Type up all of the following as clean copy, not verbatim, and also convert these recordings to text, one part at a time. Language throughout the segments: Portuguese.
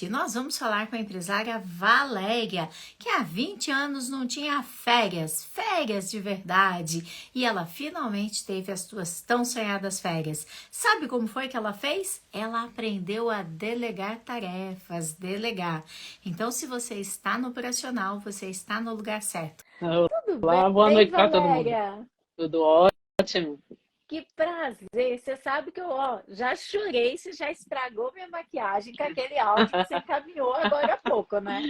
nós vamos falar com a empresária Valéria, que há 20 anos não tinha férias de verdade, e ela finalmente teve as suas tão sonhadas férias. Sabe como foi que ela fez? Ela aprendeu a delegar tarefas, delegar. Então, se você está no operacional, você está no lugar certo. Tudo Olá, boa bem, noite para todo mundo. Valéria? Tudo ótimo. Que prazer! Você sabe que eu já chorei, você já estragou minha maquiagem com aquele áudio que você encaminhou agora há pouco, né?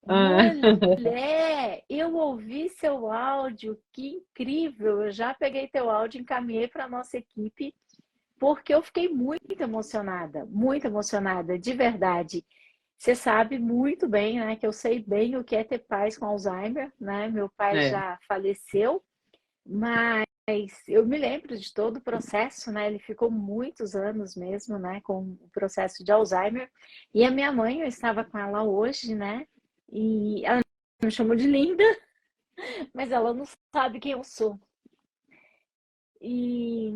Ah, Mulher, eu ouvi seu áudio, que incrível! Eu já peguei teu áudio, encaminhei para a nossa equipe, porque eu fiquei muito emocionada, de verdade. Você sabe muito bem, né, que eu sei bem o que é ter pais com Alzheimer, né? Meu pai é, já faleceu, mas eu me lembro de todo o processo, né? Ele ficou muitos anos mesmo, né, com o processo de Alzheimer. E a minha mãe, eu estava com ela hoje, né? E ela me chamou de linda, mas ela não sabe quem eu sou. E,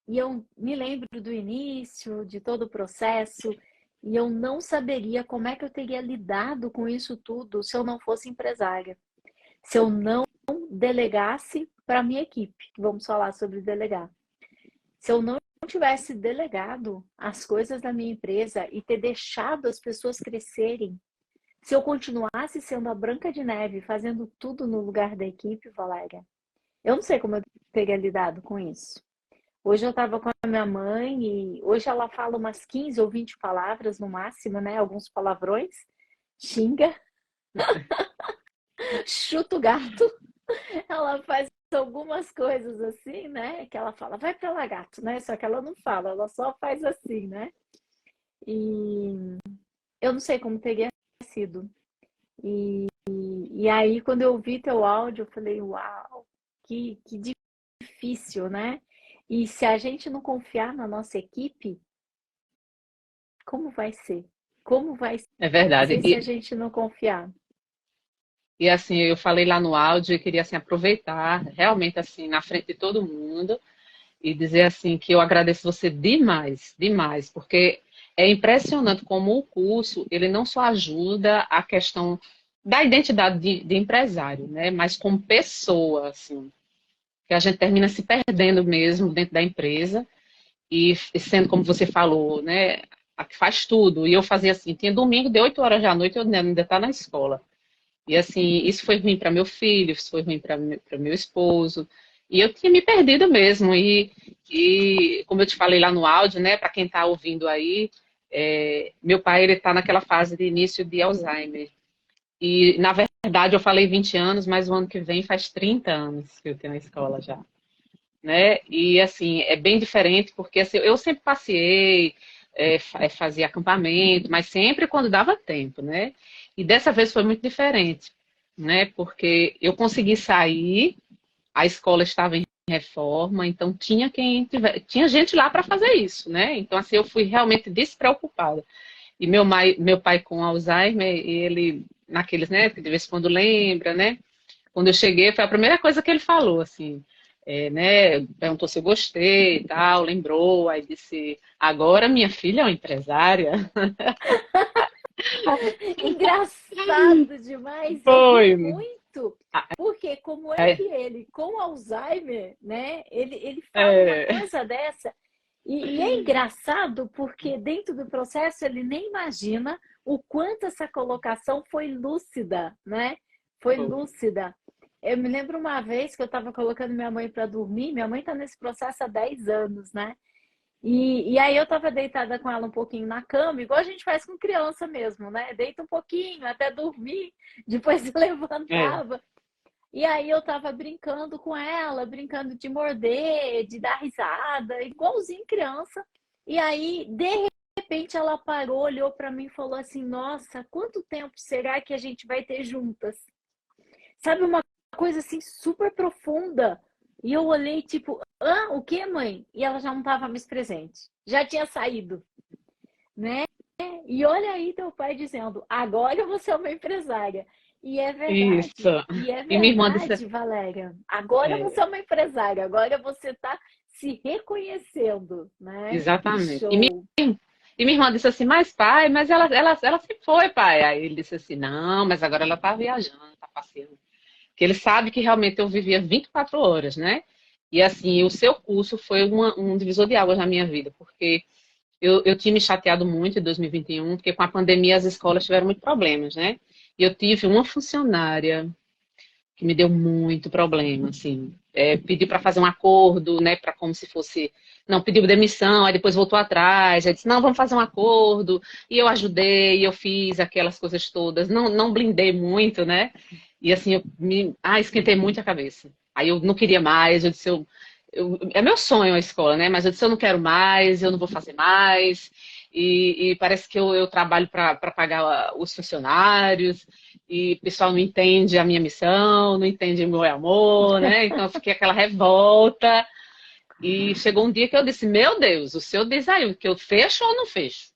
e eu me lembro do início, de todo o processo, e eu não saberia como é que eu teria lidado com isso tudo se eu não fosse empresária. Se eu não delegasse para a minha equipe, vamos falar sobre delegar. Se eu não tivesse delegado as coisas da minha empresa e ter deixado as pessoas crescerem, se eu continuasse sendo a Branca de Neve, fazendo tudo no lugar da equipe, Valéria, eu não sei como eu teria lidado com isso. Hoje eu estava com a minha mãe e hoje ela fala umas 15 ou 20 palavras no máximo, né? Alguns palavrões, xinga, chuta o gato. Ela faz algumas coisas assim, né? Que ela fala, vai pra lá, gato, né? Só que ela não fala, ela só faz assim, né? E eu não sei como teria sido. E aí, quando eu ouvi teu áudio, eu falei, uau, que difícil, né? E se a gente não confiar na nossa equipe, como vai ser? Como vai é verdade. ser se a gente não confiar? E assim, eu falei lá no áudio e queria assim, aproveitar realmente assim, na frente de todo mundo e dizer assim que eu agradeço você demais, demais, porque é impressionante como o curso, ele não só ajuda a questão da identidade de empresário, né, mas como pessoa, assim, que a gente termina se perdendo mesmo dentro da empresa e sendo como você falou, né, a que faz tudo. E eu fazia assim, tinha domingo de 8 horas da noite, eu ainda estava na escola. E assim, isso foi ruim para meu filho, isso foi ruim para meu esposo. E eu tinha me perdido mesmo. E como eu te falei lá no áudio, né, para quem está ouvindo aí, meu pai ele está naquela fase de início de Alzheimer. E na verdade eu falei 20 anos, mas o ano que vem faz 30 anos que eu tenho na escola já, né? E assim, é bem diferente, porque assim, eu sempre passei, fazia acampamento, mas sempre quando dava tempo, né? E dessa vez foi muito diferente, né? Porque eu consegui sair, a escola estava em reforma, então tinha gente lá para fazer isso, né? Então assim, eu fui realmente despreocupada. E meu pai com Alzheimer, ele naqueles, né, que de vez em quando lembra, né? Quando eu cheguei, foi a primeira coisa que ele falou, assim, né? Perguntou se eu gostei e tal, lembrou, aí disse, agora minha filha é uma empresária. Engraçado demais, eu Foi. rio muito, porque como é que É, ele, com Alzheimer, né, ele fala uma é, coisa dessa, e é engraçado porque dentro do processo ele nem imagina o quanto essa colocação foi lúcida, né? Foi lúcida. Eu me lembro uma vez que eu estava colocando minha mãe para dormir, minha mãe está nesse processo há 10 anos, né? E aí eu tava deitada com ela um pouquinho na cama, igual a gente faz com criança mesmo, né? Deita um pouquinho até dormir, depois se é. levantava. E aí eu tava brincando com ela, brincando de morder, de dar risada, igualzinho criança. E aí, de repente, ela parou, olhou para mim e falou assim: Nossa, quanto tempo será que a gente vai ter juntas? Sabe, uma coisa assim super profunda. E eu olhei, tipo, o que, mãe? E ela já não estava mais presente. Já tinha saído, né? E olha aí teu pai dizendo, agora você é uma empresária. Isso. E é E minha irmã disse, verdade, Valéria. Agora você é, é uma empresária, agora você está se reconhecendo, né? Que exatamente. show. E minha irmã disse assim, mas pai, mas ela sempre foi, pai. Aí ele disse assim, não, mas agora ela tá viajando, tá passeando. Porque ele sabe que realmente eu vivia 24 horas, né? E assim, o seu curso foi um divisor de águas na minha vida, porque eu tinha me chateado muito em 2021, porque com a pandemia as escolas tiveram muitos problemas, né? E eu tive uma funcionária que me deu muito problema, assim. Pediu para fazer um acordo, né, para como se fosse, não, pediu demissão, aí depois voltou atrás, aí disse, não, vamos fazer um acordo, e eu ajudei, eu fiz aquelas coisas todas, não blindei muito, né, e assim, esquentei muito a cabeça. Aí eu não queria mais, eu disse, é meu sonho a escola, né, mas eu disse, eu não quero mais, eu não vou fazer mais, e parece que eu trabalho para pagar os funcionários, e o pessoal não entende a minha missão, não entende o meu amor, né? Então eu fiquei aquela revolta. E chegou um dia que eu disse, meu Deus, o senhor diz aí que eu fecho ou não fecho?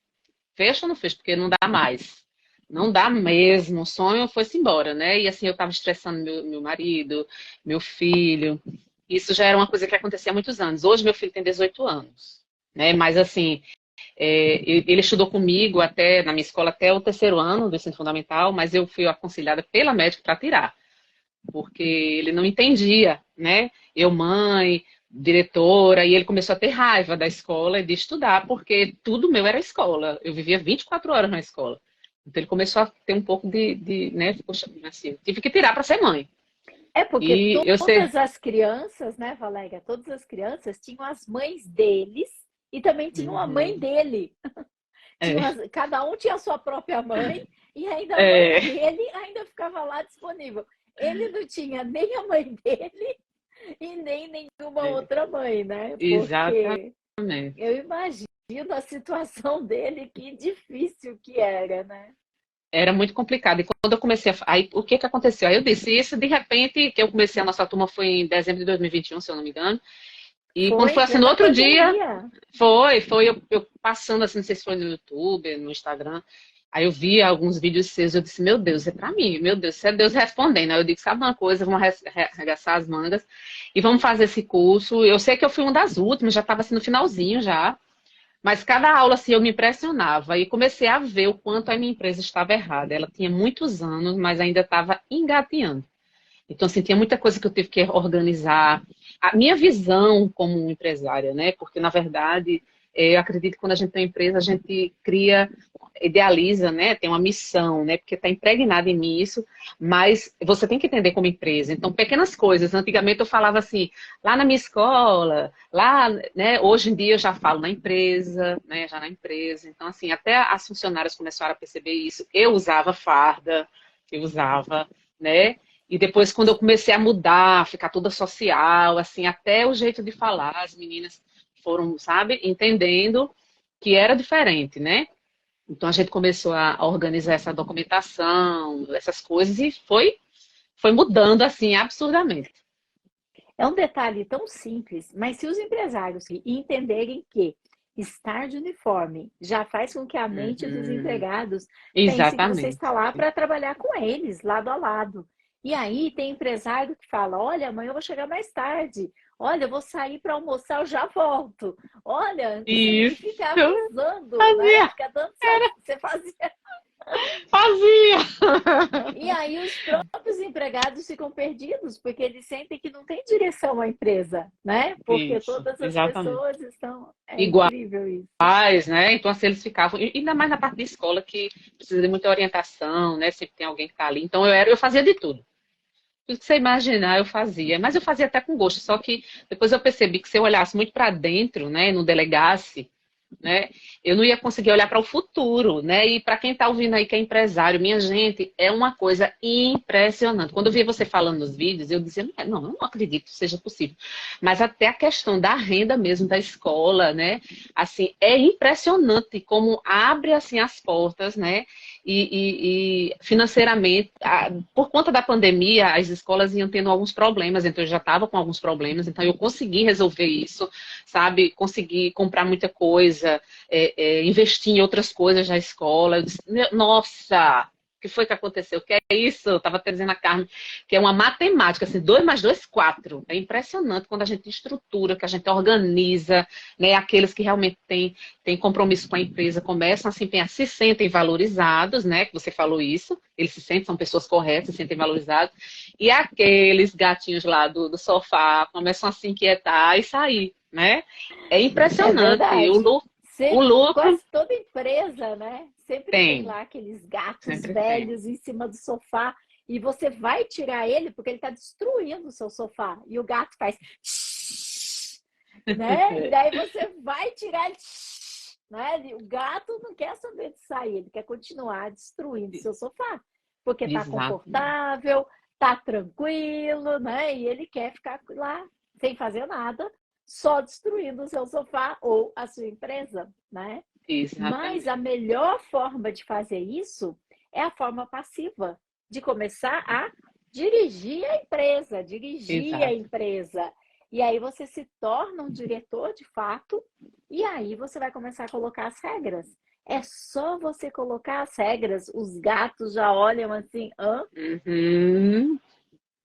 Fecho ou não fecho? Porque não dá mais. Não dá mesmo. O sonho foi-se embora, né? E assim, eu estava estressando meu marido, meu filho. Isso já era uma coisa que acontecia há muitos anos. Hoje meu filho tem 18 anos, né? Mas assim, ele estudou comigo até na minha escola até o terceiro ano do ensino fundamental, mas eu fui aconselhada pela médica para tirar, porque ele não entendia, né? Eu, mãe, diretora, e ele começou a ter raiva da escola e de estudar, porque tudo meu era escola. Eu vivia 24 horas na escola. Então ele começou a ter um pouco né? Poxa, assim, tive que tirar para ser mãe. É porque E eu sei. todas as crianças, né, Valéria? Todas as crianças tinham as mães deles e também tinham a mãe Uhum, dele. é, Cada um tinha a sua própria mãe e ainda a mãe é, dele ainda ficava lá disponível. Ele não tinha nem a mãe dele e nem nenhuma é, outra mãe, né? Porque exatamente. eu imagino a situação dele, que difícil que era, né? Era muito complicado. E quando eu comecei Aí, o que que aconteceu? Aí eu disse isso, de repente, que eu comecei, a nossa turma foi em dezembro de 2021, se eu não me engano. E quando Foi foi em assim, no plena outro dia, pandemia. foi eu passando assim, não sei se foi no YouTube, no Instagram. Aí eu vi alguns vídeos seus, eu disse, meu Deus, é pra mim, meu Deus, isso é Deus respondendo. Aí eu disse, sabe uma coisa, vamos arregaçar as mangas e vamos fazer esse curso. Eu sei que eu fui uma das últimas, já estava assim no finalzinho já. Mas cada aula, assim, eu me impressionava e comecei a ver o quanto a minha empresa estava errada. Ela tinha muitos anos, mas ainda estava engateando. Então, assim, tinha muita coisa que eu tive que organizar. A minha visão como empresária, né? Porque, na verdade, eu acredito que quando a gente tem uma empresa, a gente cria, idealiza, né? Tem uma missão, né? Porque está impregnado em mim isso, mas você tem que entender como empresa. Então, pequenas coisas. Antigamente eu falava assim, lá na minha escola, lá, né? Hoje em dia eu já falo na empresa, né? Já na empresa. Então, assim, até as funcionárias começaram a perceber isso. Eu usava farda, eu usava, né? E depois, quando eu comecei a mudar, ficar toda social, assim, até o jeito de falar, as meninas foram, sabe, entendendo que era diferente, né? Então a gente começou a organizar essa documentação, essas coisas, e foi mudando assim absurdamente. É um detalhe tão simples, mas se os empresários entenderem que estar de uniforme já faz com que a mente dos Uhum, empregados pense que você exatamente. está lá para trabalhar com eles, lado a lado. E aí tem empresário que fala: olha, amanhã eu vou chegar mais tarde. Olha, eu vou sair para almoçar, eu já volto. Olha, e Isso, fica avisando, né? fazia, Fica dando. Você fazia. fazia. E aí os próprios empregados ficam perdidos, porque eles sentem que não tem direção à empresa, né? Porque Isso, todas as exatamente. pessoas estão. É Iguais, incrível isso. né? Então, assim, eles ficavam, e ainda mais na parte de escola, que precisa de muita orientação, né? Sempre tem alguém que está ali. Então, eu fazia de tudo. Tudo que você imaginar, eu fazia. Mas eu fazia até com gosto. Só que depois eu percebi que se eu olhasse muito para dentro, né? Não delegasse, né? Eu não ia conseguir olhar para o futuro, né? E para quem está ouvindo aí que é empresário, minha gente, é uma coisa impressionante. Quando eu via você falando nos vídeos, eu dizia, não, eu não acredito que seja possível. Mas até a questão da renda mesmo da escola, né? Assim, é impressionante como abre assim as portas, né? E financeiramente, por conta da pandemia, as escolas iam tendo alguns problemas, então eu já estava com alguns problemas, então eu consegui resolver isso, sabe? Consegui comprar muita coisa, investir em outras coisas na escola. Eu disse, nossa! que foi que aconteceu? O que é isso? Eu estava dizendo a Carmen, que é uma matemática, assim, 2 mais 2, 4. É impressionante quando a gente estrutura, que a gente organiza, né? Aqueles que realmente têm compromisso com a empresa começam a se empenhar, se sentem valorizados, né? Que você falou isso, eles se sentem, são pessoas corretas, se sentem valorizados. E aqueles gatinhos lá do sofá começam a se inquietar e sair, né? É É impressionante. verdade. O lucro Quase toda empresa, né? Sempre tem tem, lá aqueles gatos sempre tem. velhos em cima do sofá e você vai tirar ele porque ele está destruindo o seu sofá. E o gato faz né? E daí você vai tirar ele, né? O gato não quer saber de sair, ele quer continuar destruindo o seu sofá, porque está Exatamente. confortável, está tranquilo, né? E ele quer ficar lá sem fazer nada, só destruindo o seu sofá ou a sua empresa, né? Mas a Exatamente. melhor forma de fazer isso é a forma passiva, de começar a dirigir a empresa, dirigir a Exato. empresa. E aí você se torna um diretor de fato, e aí você vai começar a colocar as regras. É só você colocar as regras, os gatos já olham assim, hã? Uhum.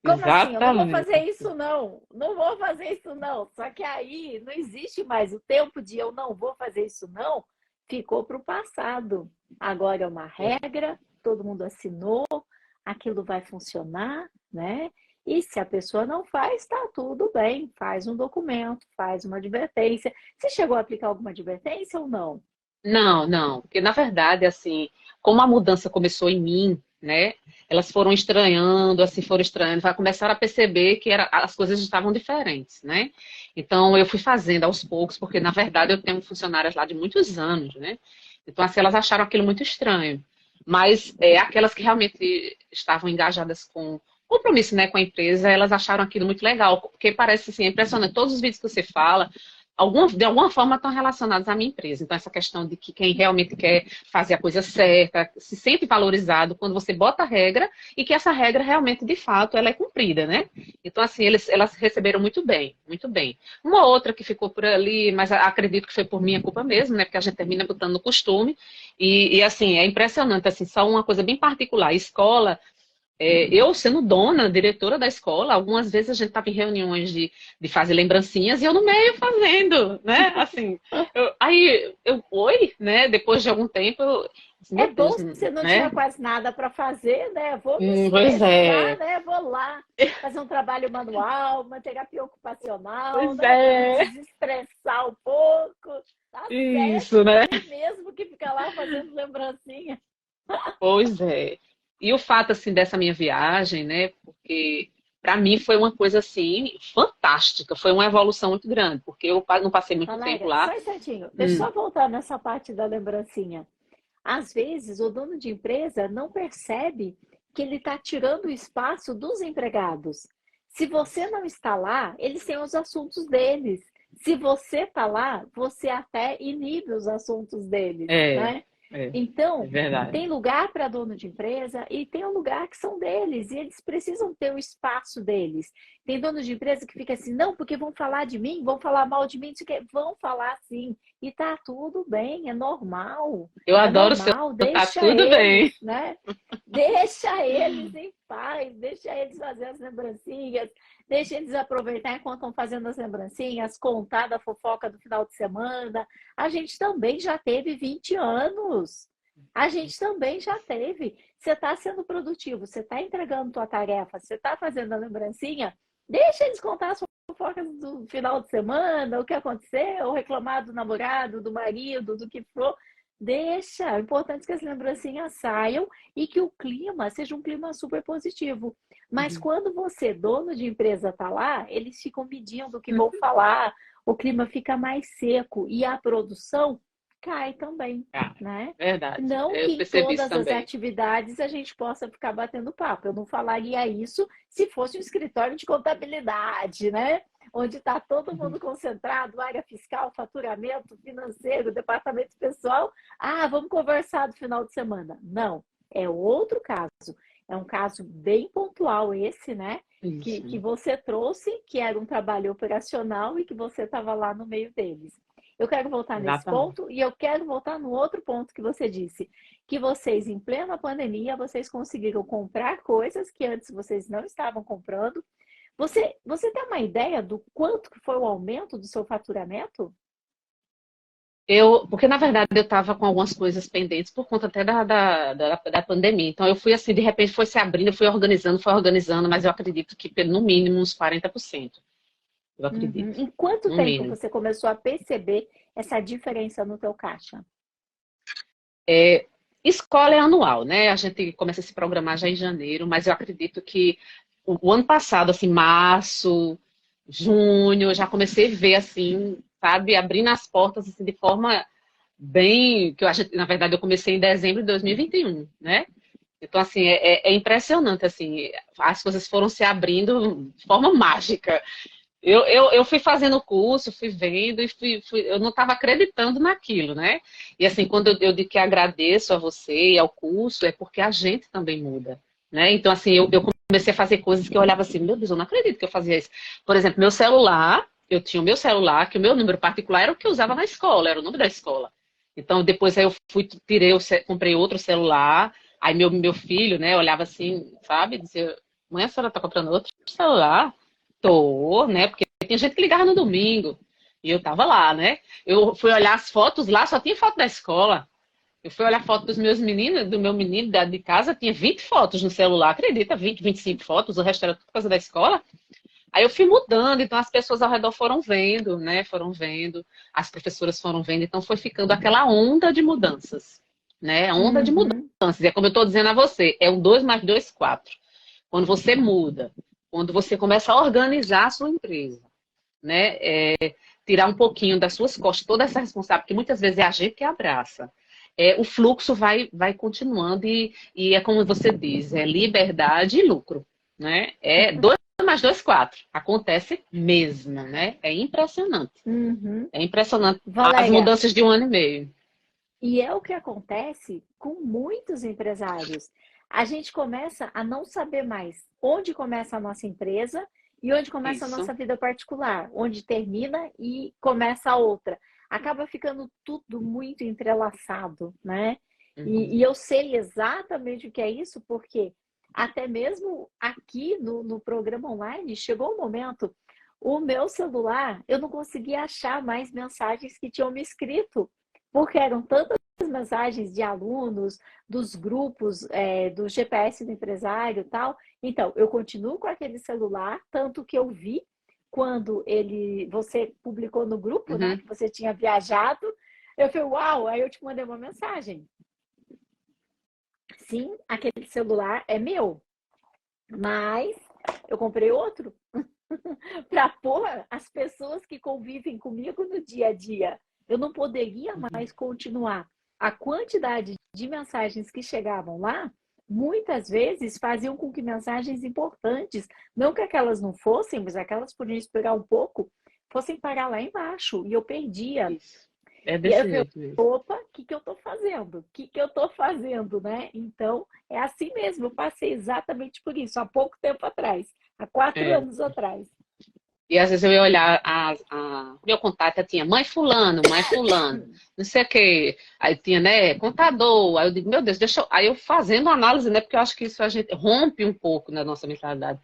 Como assim? Eu não vou Exatamente. fazer isso, não. Não vou fazer isso, não. Só que aí não existe mais o tempo de eu não vou fazer isso, não. Ficou para o passado. Agora é uma regra, todo mundo assinou, aquilo vai funcionar, né? E se a pessoa não faz, está tudo bem. Faz um documento, faz uma advertência. Você chegou a aplicar alguma advertência ou não? Não, não, porque na verdade, assim, como a mudança começou em mim, né? Elas foram estranhando, assim, foram estranhando, vai começar a perceber que as coisas estavam diferentes, né? Então eu fui fazendo aos poucos, porque na verdade eu tenho funcionárias lá de muitos anos, né? Então assim, elas acharam aquilo muito estranho. Mas aquelas que realmente estavam engajadas com compromisso, né, com a empresa, elas acharam aquilo muito legal, porque parece assim, é impressionante. Todos os vídeos que você fala, de alguma forma estão relacionados à minha empresa. Então, essa questão de que quem realmente quer fazer a coisa certa, se sente valorizado quando você bota a regra e que essa regra realmente, de fato, ela é cumprida, né? Então, assim, elas receberam muito bem, muito bem. Uma outra que ficou por ali, mas acredito que foi por minha culpa mesmo, né? Porque a gente termina botando no costume. Assim, é impressionante, assim, só uma coisa bem particular. Escola, eu sendo dona, diretora da escola, algumas vezes a gente estava em reuniões de fazer lembrancinhas e eu no meio fazendo, né? Assim, oi, né? Depois de algum tempo, É meu bom Deus, se você não tiver né? quase nada para fazer, né? Vou me Pois estressar, é, né? Vou lá fazer um trabalho manual, uma terapia ocupacional, pois né? Para me é, desestressar um pouco. Tá isso, certo, né? tem mesmo que ficar lá fazendo lembrancinha. Pois é. E o fato, assim, dessa minha viagem, né? Porque para mim foi uma coisa, assim, fantástica, foi uma evolução muito grande, porque eu não passei muito tempo Valéria, lá. só um instantinho. Deixa eu Hum, só voltar nessa parte da lembrancinha. Às vezes, o dono de empresa não percebe que ele está tirando o espaço dos empregados. Se você não está lá, eles têm os assuntos deles. Se você está lá, você até inibe os assuntos deles, é, né? é Então, verdade. tem lugar para dono de empresa e tem um lugar que são deles, e eles precisam ter o espaço deles. Tem dono de empresa que fica assim, não, porque vão falar de mim, vão falar mal de mim, vão falar sim, e tá tudo bem, é normal. Eu É adoro o seu normal, tá deixa tudo eles, bem. né? Deixa eles em paz, deixa eles fazer as lembrancinhas, deixa eles aproveitar enquanto estão fazendo as lembrancinhas, contar da fofoca do final de semana. A gente também já teve 20 anos. A gente também já teve. Você está sendo produtivo, você está entregando tua tarefa, você está fazendo a lembrancinha, deixa eles contar as fofocas do final de semana, o que aconteceu, reclamar do namorado, do marido, do que for. Deixa. O importante é que as lembrancinhas saiam e que o clima seja um clima super positivo. Mas Uhum. quando você, dono de empresa, está lá, eles ficam medindo o que vão falar, o clima fica mais seco e a produção cai também, Ah, né? verdade. Não Eu que em percebi isso todas as também. atividades a gente possa ficar batendo papo. Eu não falaria isso se fosse um escritório de contabilidade, né? Onde está todo Uhum. mundo concentrado, área fiscal, faturamento, financeiro, departamento pessoal. Ah, vamos conversar do final de semana. Não, é outro caso. É um caso bem pontual esse, né? Que Isso. você trouxe, que era um trabalho operacional e que você estava lá no meio deles. Eu quero voltar nesse Exatamente. ponto e eu quero voltar no outro ponto que você disse, que vocês, em plena pandemia, vocês conseguiram comprar coisas que antes vocês não estavam comprando. Você tem uma ideia do quanto que foi o aumento do seu faturamento? Porque na verdade eu estava com algumas coisas pendentes por conta até da pandemia. Então eu fui assim, de repente foi se abrindo, eu fui organizando, mas eu acredito que no mínimo uns 40%. Eu Uhum. acredito, Em quanto no tempo mínimo. você começou a perceber essa diferença no teu caixa? Escola é anual, né? A gente começa a se programar já em janeiro, mas eu acredito que o ano passado, assim, março, junho, eu já comecei a ver assim, sabe, abrindo as portas assim, de forma bem, que eu acho, na verdade, eu comecei em dezembro de 2021, né? Então, assim, é impressionante, assim, as coisas foram se abrindo de forma mágica. Eu fui fazendo o curso, fui vendo e eu não estava acreditando naquilo, né? E assim, quando eu digo que agradeço a você e ao curso, é porque a gente também muda, né? Então, assim, eu comecei a fazer coisas que eu olhava assim, meu Deus, eu não acredito que eu fazia isso. Por exemplo, meu celular, eu tinha o meu celular, que o meu número particular era o que eu usava na escola, era o número da escola. Então, depois aí eu fui, comprei outro celular, aí meu filho, né, olhava assim, sabe, dizia, mãe, a senhora tá comprando outro celular? Tô, né? Porque tinha gente que ligava no domingo. E eu tava lá, né? Eu fui olhar as fotos lá, só tinha foto da escola. Eu fui olhar foto dos meus meninos, do meu menino de casa, tinha 20 fotos no celular, acredita? 20, 25 fotos, o resto era tudo coisa da escola. Aí eu fui mudando, então as pessoas ao redor foram vendo, né? Foram vendo, as professoras foram vendo, então foi ficando aquela onda de mudanças, né? Onda de Uhum, mudanças. E é como eu estou dizendo a você, é um 2 mais 2 4. Quando você muda, quando você começa a organizar a sua empresa, né? Tirar um pouquinho das suas costas toda essa responsabilidade, porque muitas vezes é a gente que abraça. O fluxo vai continuando e é como você diz, é liberdade e lucro, né? É 2 mais 2 4. Acontece mesmo, né? É impressionante. uhum. É impressionante as Valéria, mudanças de um ano e meio. e é o que acontece com muitos empresários. A gente começa a não saber mais onde começa a nossa empresa e onde começa a Isso. nossa vida particular, onde termina e começa a outra. Acaba ficando tudo muito entrelaçado, né? E Uhum. eu sei exatamente o que é isso, porque até mesmo aqui no programa online chegou um momento, o meu celular, eu não conseguia achar mais mensagens que tinham me escrito, porque eram tantas mensagens de alunos, dos grupos, do GPS do empresário e tal. Então, eu continuo com aquele celular, tanto que eu vi quando você publicou no grupo, né, Uhum. que você tinha viajado. Eu falei, uau! Aí eu te mandei uma mensagem. Sim, aquele celular é meu, mas eu comprei outro para pôr as pessoas que convivem comigo no dia a dia. Eu não poderia Uhum. mais continuar. A quantidade de mensagens que chegavam lá, muitas vezes faziam com que mensagens importantes, não que aquelas não fossem, mas aquelas podiam esperar um pouco, fossem parar lá embaixo e eu perdia. Isso. É E aí eu desse falei, jeito mesmo. opa, o que eu estou fazendo? O que eu estou fazendo, né? Então, é assim mesmo, eu passei exatamente por isso, há pouco tempo atrás, há 4 anos atrás. E às vezes eu ia olhar meu contato, eu tinha mãe fulano, não sei o quê. Aí tinha, né, contador. Aí eu digo, meu Deus, Aí eu fazendo análise, né, porque eu acho que isso a gente rompe um pouco na nossa mentalidade.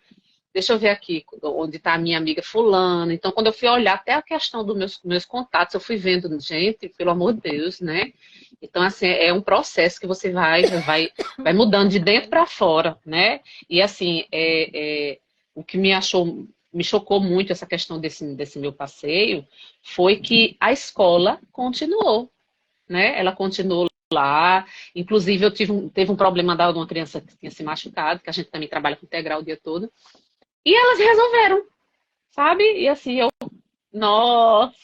Deixa eu ver aqui onde está a minha amiga fulana. Então, quando eu fui olhar até a questão dos meus contatos, eu fui vendo, gente, pelo amor de Deus, né? Então, assim, é um processo que você vai mudando de dentro para fora, né? E assim, o que me chocou muito essa questão desse meu passeio foi que a escola continuou, né? Ela continuou lá. Inclusive, teve um problema de uma criança que tinha se machucado, que a gente também trabalha com integral o dia todo. E elas resolveram, sabe? E assim, nossa,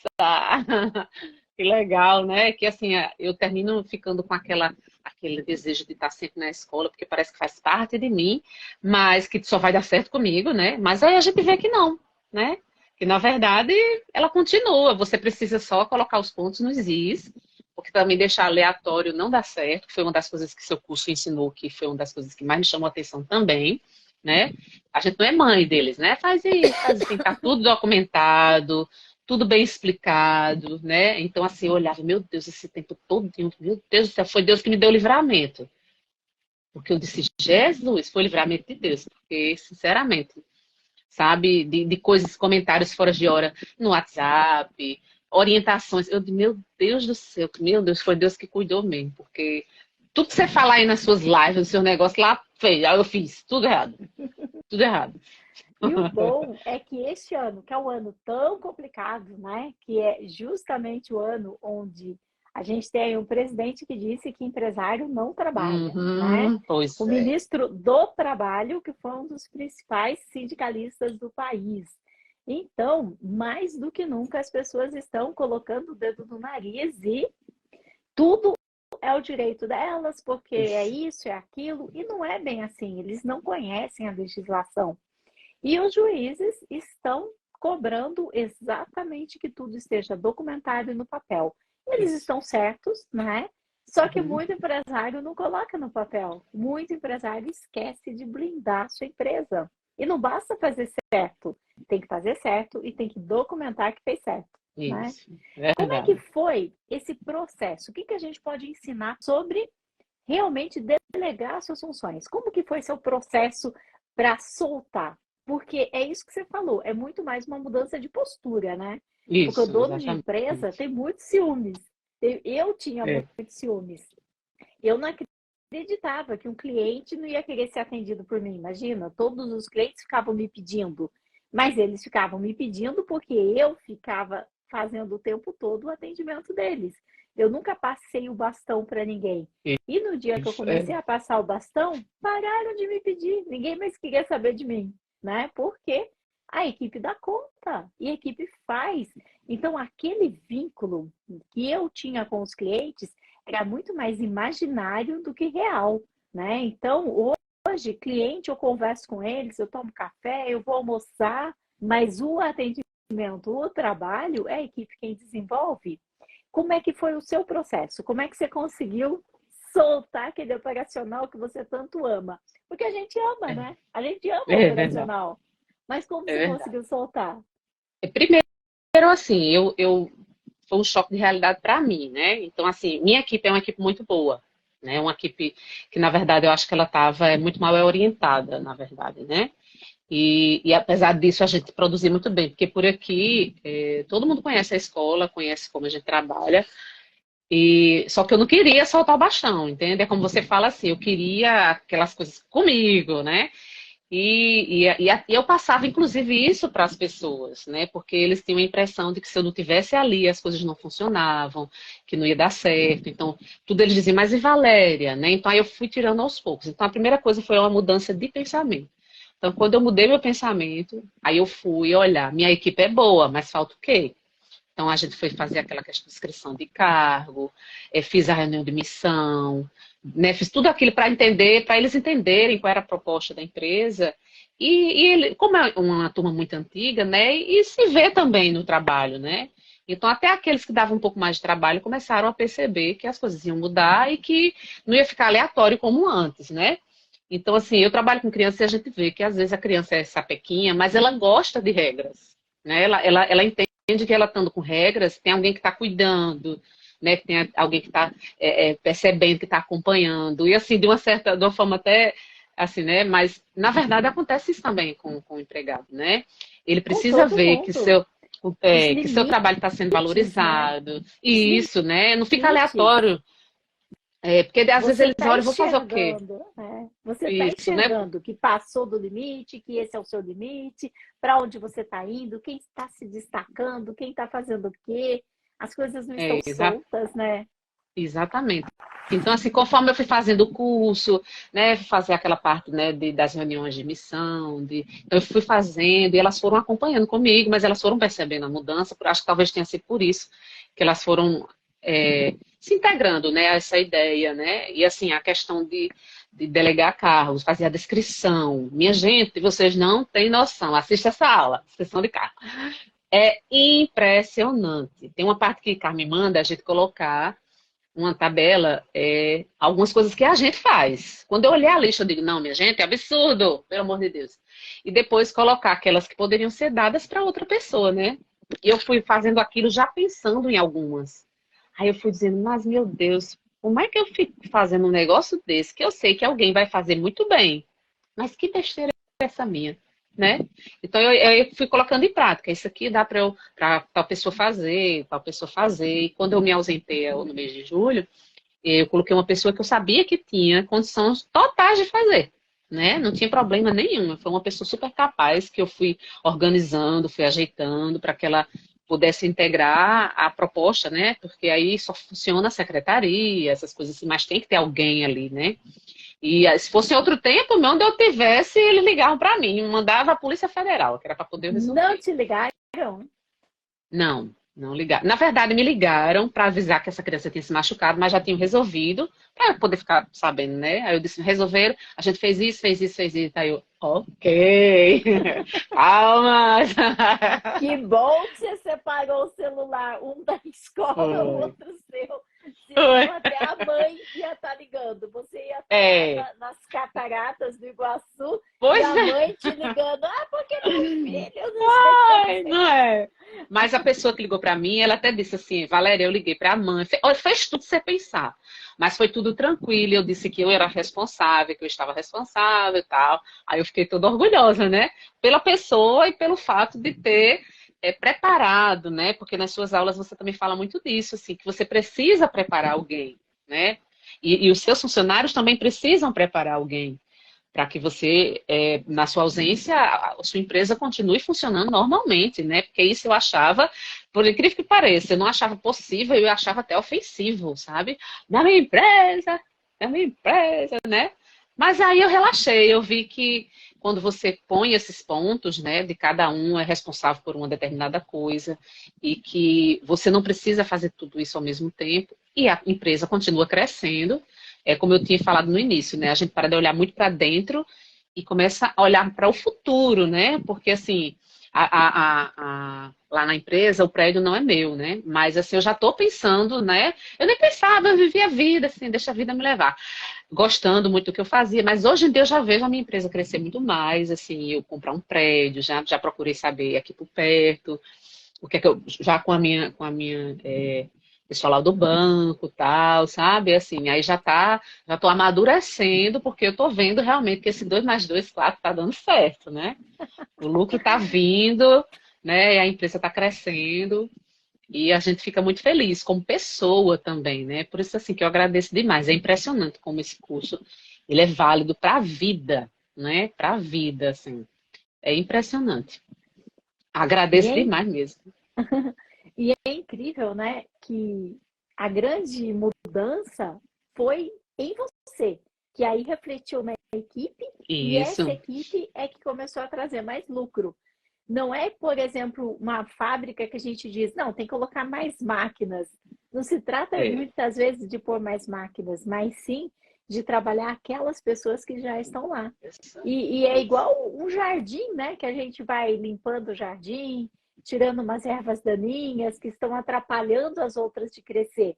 que legal, né? Que assim, eu termino ficando com aquele desejo de estar sempre na escola, porque parece que faz parte de mim, mas que só vai dar certo comigo, né? Mas aí a gente vê que não, né? Que na verdade ela continua, você precisa só colocar os pontos nos is, porque também deixar aleatório não dá certo, que foi uma das coisas que seu curso ensinou, que foi uma das coisas que mais me chamou a atenção também, né? A gente não é mãe deles, né? Faz isso, faz assim, tá tudo documentado, tudo bem explicado, né? Então, assim, eu olhava, meu Deus, esse tempo todo, meu Deus do céu, foi Deus que me deu o livramento. Porque eu disse, Jesus, foi o livramento de Deus. Porque, sinceramente, sabe, de coisas, comentários fora de hora no WhatsApp, orientações. Eu disse, meu Deus do céu, meu Deus, foi Deus que cuidou mesmo. Porque tudo que você fala aí nas suas lives, no seu negócio lá, fez. Aí eu fiz, tudo errado. Tudo errado. E o bom é que este ano, que é um ano tão complicado, né? Que é justamente o ano onde a gente tem um presidente que disse que empresário não trabalha, né? O Pois é. ministro do Trabalho, que foi um dos principais sindicalistas do país. Então, mais do que nunca, as pessoas estão colocando o dedo no nariz e tudo é o direito delas, porque é Isso. isso, é aquilo, e não é bem assim, eles não conhecem a legislação. E os juízes estão cobrando exatamente que tudo esteja documentado no papel. Eles Isso. estão certos, né? Só que Uhum. muito empresário não coloca no papel. Muito empresário esquece de blindar a sua empresa. E não basta fazer certo, tem que fazer certo e tem que documentar que fez certo, né? Isso. Como é que Verdade. foi esse processo? O que a gente pode ensinar sobre realmente delegar suas funções? Como que foi seu processo para soltar? Porque é isso que você falou, é muito mais uma mudança de postura, né? Porque o Isso, dono de exatamente. empresa tem muitos ciúmes. Eu tinha É. muitos ciúmes. Eu não acreditava que um cliente não ia querer ser atendido por mim. Imagina, todos os clientes ficavam me pedindo, mas eles ficavam me pedindo porque eu ficava fazendo o tempo todo o atendimento deles. Eu nunca passei o bastão para ninguém. E no dia que eu Isso. É. comecei a passar o bastão, pararam de me pedir. Ninguém mais queria saber de mim, né? Porque a equipe dá conta e a equipe faz. Então, aquele vínculo que eu tinha com os clientes era muito mais imaginário do que real, né? Então, hoje, cliente, eu converso com eles, eu tomo café, eu vou almoçar, mas o atendimento, o trabalho, é a equipe quem desenvolve. Como é que foi o seu processo? Como é que você conseguiu soltar aquele operacional que você tanto ama? Porque a gente ama, né? A gente ama o É verdade. operacional. Mas como É você verdade. conseguiu soltar? Primeiro, assim, foi um choque de realidade para mim, né? Então, assim, minha equipe é uma equipe muito boa, né? Uma equipe que, na verdade, eu acho que ela estava muito mal orientada, na verdade, né? E apesar disso, a gente produzir muito bem, porque por aqui todo mundo conhece a escola, conhece como a gente trabalha, e só que eu não queria soltar o bastão, entende? É como você fala assim, eu queria aquelas coisas comigo, né? E eu passava, inclusive, isso para as pessoas, né? Porque eles tinham a impressão de que se eu não tivesse ali, as coisas não funcionavam, que não ia dar certo. Então, tudo eles diziam, mas e Valéria, né? Então, aí eu fui tirando aos poucos. Então, a primeira coisa foi uma mudança de pensamento. Então, quando eu mudei meu pensamento, aí eu fui olhar, minha equipe é boa, mas falta o quê? Então, a gente foi fazer aquela questão de inscrição de cargo, fiz a reunião de missão, né, fiz tudo aquilo para entender, para eles entenderem qual era a proposta da empresa. E ele, como é uma turma muito antiga, né, e se vê também no trabalho, né? Então, até aqueles que davam um pouco mais de trabalho começaram a perceber que as coisas iam mudar e que não ia ficar aleatório como antes, né? Então, assim, eu trabalho com criança e a gente vê que às vezes a criança é sapequinha, mas ela gosta de regras, né? Ela entende que ela estando com regras, tem alguém que está cuidando, né? Que tem alguém que está percebendo, que está acompanhando. E assim, de uma forma até assim, né? Mas na verdade acontece isso também com o empregado, né? Ele Com precisa todo ver que mundo. Os seu trabalho está sendo limites, né? valorizado. Os E isso, né? Não fica limites. aleatório. Porque às vezes Você eles está olham, vou fazer o quê? enxergando, né? Você está Isso, né? enxergando que passou do limite, que esse é o seu limite, para onde você está indo, quem está se destacando, quem está fazendo o quê. As coisas não estão É, soltas, né? exatamente. Então, assim, conforme eu fui fazendo o curso, né, fui fazer aquela parte, né, das reuniões de missão, então eu fui fazendo e elas foram acompanhando comigo, mas elas foram percebendo a mudança, acho que talvez tenha sido por isso que elas foram se integrando, né, a essa ideia, né, e assim, a questão de delegar cargos, fazer a descrição. Minha gente, vocês não têm noção, assista essa aula, descrição de cargo. É impressionante. Tem uma parte que Carmen manda a gente colocar uma tabela, algumas coisas que a gente faz. Quando eu olhei a lista, eu digo, não, minha gente, é absurdo, pelo amor de Deus. E depois colocar aquelas que poderiam ser dadas para outra pessoa, né? E eu fui fazendo aquilo já pensando em algumas. Aí eu fui dizendo, mas meu Deus, como é que eu fico fazendo um negócio desse que eu sei que alguém vai fazer muito bem? Mas que besteira é essa minha, né? Então eu fui colocando em prática. Isso aqui dá para tal pessoa fazer, tal pessoa fazer. E quando eu me ausentei no mês de julho, eu coloquei uma pessoa que eu sabia que tinha condições totais de fazer, né? Não tinha problema nenhum. Foi uma pessoa super capaz que eu fui organizando, fui ajeitando para que ela pudesse integrar a proposta, né? Porque aí só funciona a secretaria, essas coisas assim, mas tem que ter alguém ali, né? E se fosse em outro tempo, onde eu tivesse, eles ligavam para mim, mandava a Polícia Federal, que era para poder Não resolver. te ligaram? Não, não ligaram. Na verdade, me ligaram para avisar que essa criança tinha se machucado, mas já tinham resolvido, para eu poder ficar sabendo, né? Aí eu disse, resolveram, a gente fez isso, fez isso, fez isso. Aí eu, ok, calma. Que bom que você separou o celular, um da escola, o Foi. outro seu. Foi. Senão até a mãe ia estar ligando. Você ia estar lá É, nas cataratas do Iguaçu e pois a é. mãe te ligando. Ah, porque meu filho, não sei o que, não Ai, sei o não que. é. Mas a pessoa que ligou para mim, ela até disse assim, Valéria, eu liguei para a mãe, olha, fez tudo você pensar, mas foi tudo tranquilo, eu disse que eu era responsável, que eu estava responsável e tal. Aí eu fiquei toda orgulhosa, né? Pela pessoa e pelo fato de ter preparado, né? Porque nas suas aulas você também fala muito disso, assim, que você precisa preparar alguém, né? E os seus funcionários também precisam preparar alguém para que você, na sua ausência, a sua empresa continue funcionando normalmente, né? Porque isso eu achava, por incrível que pareça, eu não achava possível, eu achava até ofensivo, sabe? Na minha empresa, né? Mas aí eu relaxei, eu vi que quando você põe esses pontos, né, de cada um é responsável por uma determinada coisa e que você não precisa fazer tudo isso ao mesmo tempo e a empresa continua crescendo, como eu tinha falado no início, né? A gente para de olhar muito para dentro e começa a olhar para o futuro, né? Porque assim, lá na empresa o prédio não é meu, né? Mas assim, eu já estou pensando, né? Eu nem pensava, eu vivia a vida, assim, deixa a vida me levar. Gostando muito do que eu fazia, mas hoje em dia eu já vejo a minha empresa crescer muito mais, assim, eu comprar um prédio, já procurei saber aqui por perto, o que é que eu, já com a minha pessoal lá do banco, tal, sabe? Assim, aí já tô amadurecendo, porque eu tô vendo realmente que esse 2 mais 2 claro, tá dando certo, né? O lucro tá vindo, né? E a empresa tá crescendo. E a gente fica muito feliz como pessoa também, né? Por isso assim que eu agradeço demais. É impressionante como esse curso ele é válido para a vida, né? Para a vida, assim. É impressionante. E Agradeço é, demais mesmo. e é incrível, né, que a grande mudança foi em você, que aí refletiu na equipe e essa Isso. equipe é que começou a trazer mais lucro. Não é, por exemplo, uma fábrica que a gente diz, não, tem que colocar mais máquinas. Não se trata É. muitas vezes de pôr mais máquinas, mas sim de trabalhar aquelas pessoas que já estão lá. E é igual um jardim, né? Que a gente vai limpando o jardim, tirando umas ervas daninhas que estão atrapalhando as outras de crescer.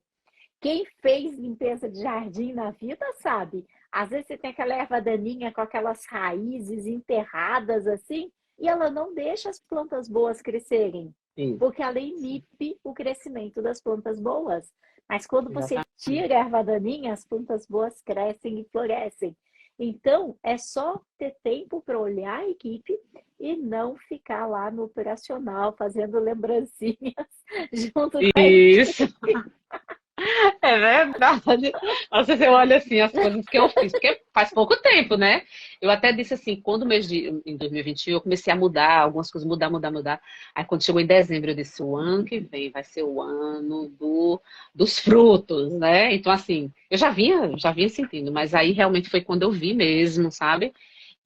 Quem fez limpeza de jardim na vida sabe. Às vezes você tem aquela erva daninha com aquelas raízes enterradas assim, e ela não deixa as plantas boas crescerem, Isso. porque ela inibe o crescimento das plantas boas. Mas quando você Exatamente. tira a erva daninha, as plantas boas crescem e florescem. Então, é só ter tempo para olhar a equipe e não ficar lá no operacional fazendo lembrancinhas junto com a Isso. equipe. É verdade. Às vezes eu olho assim as coisas que eu fiz, porque faz pouco tempo, né? Eu até disse assim, quando o mês em 2021 eu comecei a mudar, algumas coisas mudar, mudar, mudar. Aí quando chegou em dezembro eu disse, o ano que vem vai ser o ano dos frutos, né? Então assim, eu já vinha sentindo, mas aí realmente foi quando eu vi mesmo, sabe?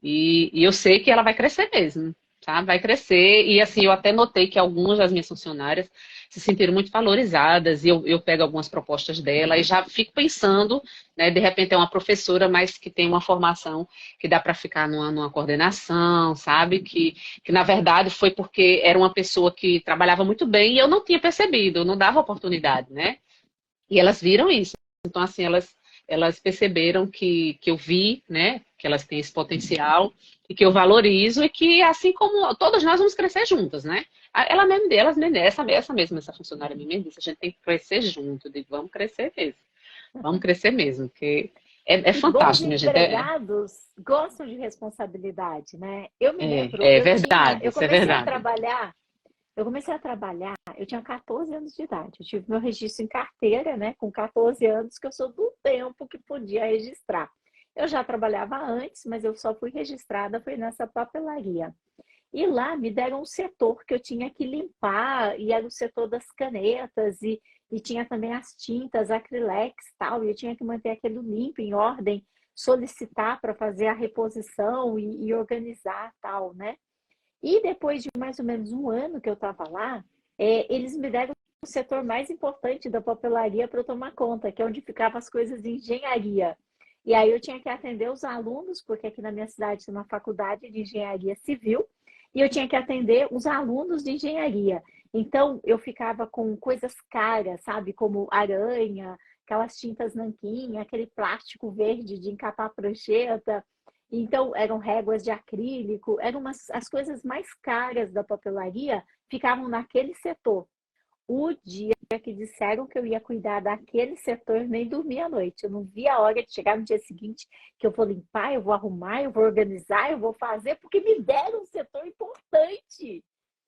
E eu sei que ela vai crescer mesmo, tá? Vai crescer. E assim, eu até notei que algumas das minhas funcionárias se sentiram muito valorizadas. E eu pego algumas propostas dela e já fico pensando, né? De repente é uma professora, mas que tem uma formação que dá para ficar numa coordenação, sabe? Que na verdade foi porque era uma pessoa que trabalhava muito bem e eu não tinha percebido, eu não dava oportunidade, né? E elas viram isso. Então, assim, elas perceberam que eu vi, né, que elas têm esse potencial e que eu valorizo e que, assim como todas nós vamos crescer juntas, né? Essa funcionária me disse, a gente tem que crescer junto. Eu digo, vamos crescer mesmo. Vamos crescer mesmo, porque é E bons fantástico, minha gente. empregados gostam de responsabilidade, né? Eu me lembro, Verdade, eu isso é comecei a verdade. trabalhar, eu tinha 14 anos de idade. Eu tive meu registro em carteira, né? Com 14 anos, que eu sou do tempo que podia registrar. Eu já trabalhava antes, mas eu só fui registrada, foi nessa papelaria. E lá me deram um setor que eu tinha que limpar, e era o setor das canetas, e tinha também as tintas, acrilex e tal, e eu tinha que manter aquilo limpo, em ordem, solicitar para fazer a reposição e organizar tal, né? E depois de mais ou menos um ano que eu estava lá, eles me deram o setor mais importante da papelaria para eu tomar conta, que é onde ficavam as coisas de engenharia. E aí eu tinha que atender os alunos, porque aqui na minha cidade tem uma faculdade de engenharia civil, e eu tinha que atender os alunos de engenharia. Então eu ficava com coisas caras, sabe, como aranha, aquelas tintas nanquim, aquele plástico verde de encapar prancheta. Então, eram réguas de acrílico, as coisas mais caras da papelaria ficavam naquele setor. O dia que disseram que eu ia cuidar daquele setor, eu nem dormia à noite. Eu não via a hora de chegar no dia seguinte, que eu vou limpar, eu vou arrumar, eu vou organizar, eu vou fazer, porque me deram um setor importante.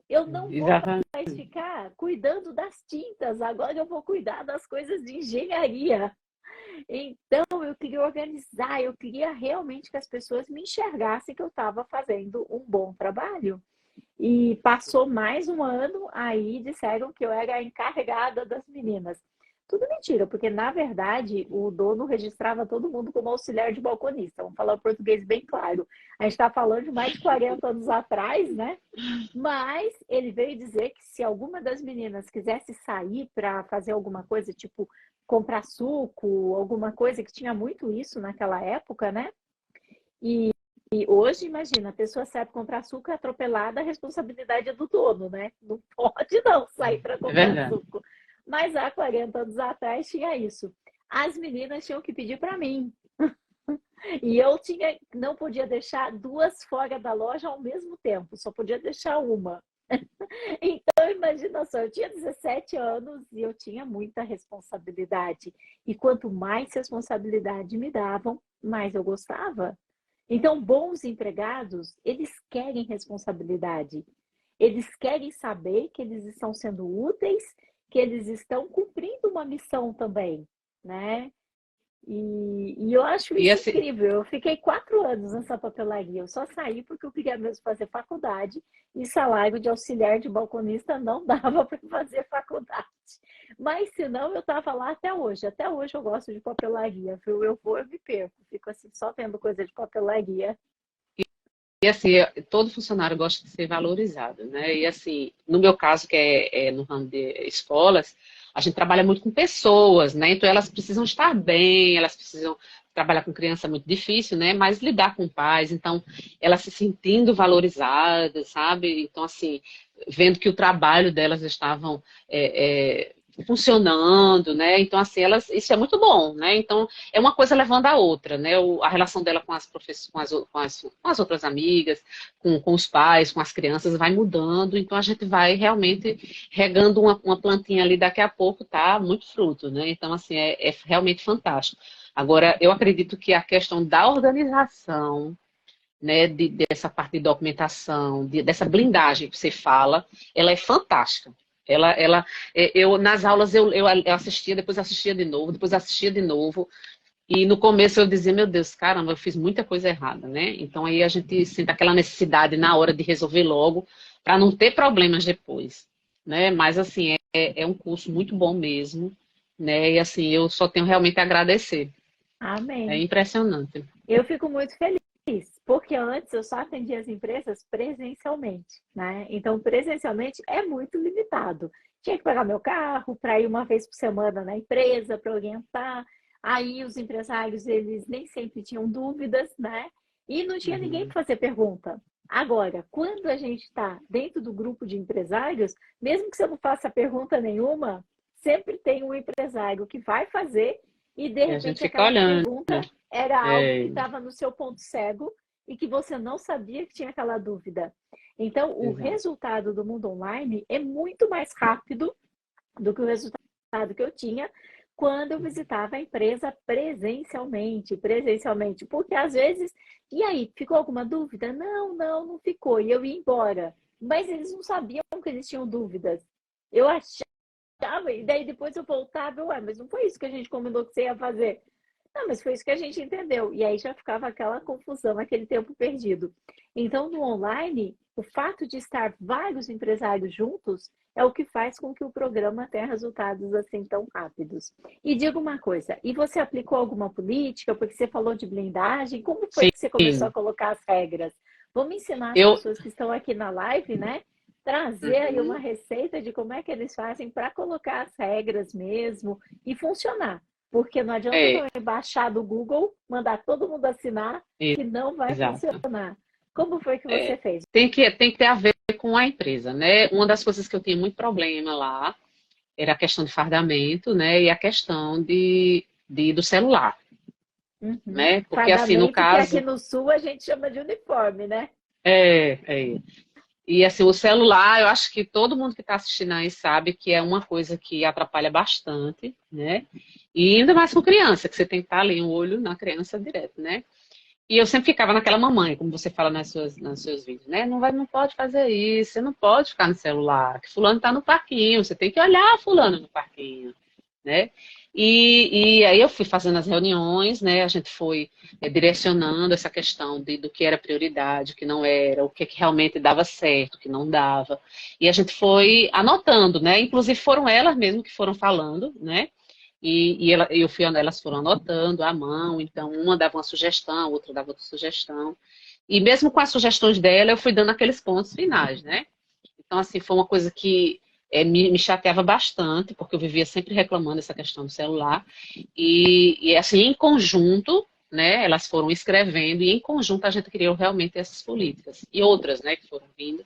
Eu não vou Exatamente. mais ficar cuidando das tintas, agora eu vou cuidar das coisas de engenharia. Então, eu queria organizar, eu queria realmente que as pessoas me enxergassem que eu estava fazendo um bom trabalho. E passou mais um ano, aí disseram que eu era a encarregada das meninas. Tudo mentira, porque na verdade o dono registrava todo mundo como auxiliar de balconista. Vamos falar o português bem claro. A gente está falando de mais de 40 anos atrás, né? Mas ele veio dizer que se alguma das meninas quisesse sair para fazer alguma coisa, tipo comprar suco, alguma coisa que tinha muito isso naquela época, né? E hoje, imagina, a pessoa sai para comprar suco é atropelada, a responsabilidade é do dono, né? Não pode não sair para É comprar verdade. suco. Mas há 40 anos atrás tinha isso. As meninas tinham que pedir para mim. E eu não podia deixar duas fora da loja ao mesmo tempo, só podia deixar uma. Então, imagina só, eu tinha 17 anos e eu tinha muita responsabilidade. E quanto mais responsabilidade me davam, mais eu gostava. Então, bons empregados, eles querem responsabilidade. Eles querem saber que eles estão sendo úteis, que eles estão cumprindo uma missão também, né? E eu acho E isso assim, incrível. Eu fiquei 4 anos nessa papelaria. Eu só saí porque eu queria mesmo fazer faculdade e salário de auxiliar de balconista não dava para fazer faculdade. Mas se não, eu estava lá até hoje. Até hoje eu gosto de papelaria, viu? Eu vou, eu me perco. Fico assim só vendo coisa de papelaria. e assim, todo funcionário gosta de ser valorizado, né? E assim, no meu caso, que é no ramo de escolas, a gente trabalha muito com pessoas, né? Então elas precisam estar bem, elas precisam trabalhar com criança é muito difícil, né? Mas lidar com pais, então elas se sentindo valorizadas, sabe? Então assim, vendo que o trabalho delas estavam funcionando, né? Então assim, isso é muito bom, né? Então é uma coisa levando a outra, né? A relação dela com as professores, com as outras amigas, com os pais, com as crianças, vai mudando. Então a gente vai realmente regando uma plantinha ali, daqui a pouco tá muito fruto, né? Então, assim, é realmente fantástico. Agora, eu acredito que a questão da organização, né, dessa parte de documentação, dessa blindagem que você fala, ela é fantástica. Eu nas aulas eu assistia, depois assistia de novo, depois assistia de novo. E no começo eu dizia, meu Deus, caramba, eu fiz muita coisa errada, né? Então aí a gente sente aquela necessidade na hora de resolver logo, para não ter problemas depois, né? Mas assim, é um curso muito bom mesmo, né? E assim, eu só tenho realmente a agradecer. É Amém. impressionante. Eu fico muito feliz, porque antes eu só atendia as empresas presencialmente, né? Então, presencialmente é muito limitado. Tinha que pegar meu carro para ir uma vez por semana na empresa para orientar. Aí os empresários, eles nem sempre tinham dúvidas, né? E não tinha ninguém Uhum. para fazer pergunta. Agora, quando a gente está dentro do grupo de empresários, mesmo que você não faça pergunta nenhuma, sempre tem um empresário que vai fazer e de E a gente repente fica aquela olhando, né? pergunta era algo que É, estava no seu ponto cego e que você não sabia que tinha aquela dúvida. Então, o exato. resultado do mundo online é muito mais rápido do que o resultado que eu tinha quando eu visitava a empresa presencialmente, porque às vezes, e aí, ficou alguma dúvida? Não, não, não ficou, e eu ia embora. Mas eles não sabiam que eles tinham dúvidas. Eu achava, e daí depois eu voltava, ué, mas não foi isso que a gente combinou que você ia fazer. Não, mas foi isso que a gente entendeu. E aí já ficava aquela confusão, aquele tempo perdido. Então, no online, o fato de estar vários empresários juntos é o que faz com que o programa tenha resultados assim tão rápidos. E diga uma coisa, e você aplicou alguma política? Porque você falou de blindagem, como foi que você começou a Sim, colocar as regras? Vamos ensinar as eu. pessoas que estão aqui na live, né? Trazer aí uma Uhum, receita de como é que eles fazem para colocar as regras mesmo e funcionar. Porque não adianta eu é, também baixar do Google, mandar todo mundo assinar, que não vai exato. funcionar. Como foi que você É, fez? tem que ter a ver com a empresa, né? Uma das coisas que eu tinha muito problema lá era a questão de fardamento, né? E a questão do celular, Uhum. né? Porque assim, no Fardamento, que aqui caso, no Sul a gente chama de uniforme, né? é. E assim, o celular, eu acho que todo mundo que está assistindo aí sabe que é uma coisa que atrapalha bastante, né? E ainda mais com criança, que você tem que estar ali um olho na criança direto, né? E eu sempre ficava naquela mamãe, como você fala nos seus vídeos, né? Não vai, não pode fazer isso, você não pode ficar no celular, que fulano está no parquinho, você tem que olhar fulano no parquinho, né? E aí eu fui fazendo as reuniões, né? A gente foi direcionando essa questão do que era prioridade, o que não era, o que realmente dava certo, o que não dava. E a gente foi anotando, né? Inclusive foram elas mesmo que foram falando, né? Elas foram anotando à mão, então uma dava uma sugestão, outra dava outra sugestão. E mesmo com as sugestões dela, eu fui dando aqueles pontos finais, né? Então, assim, foi uma coisa que me chateava bastante, porque eu vivia sempre reclamando dessa questão do celular. Assim, em conjunto, né, elas foram escrevendo, e em conjunto a gente criou realmente essas políticas. E outras, né, que foram vindo.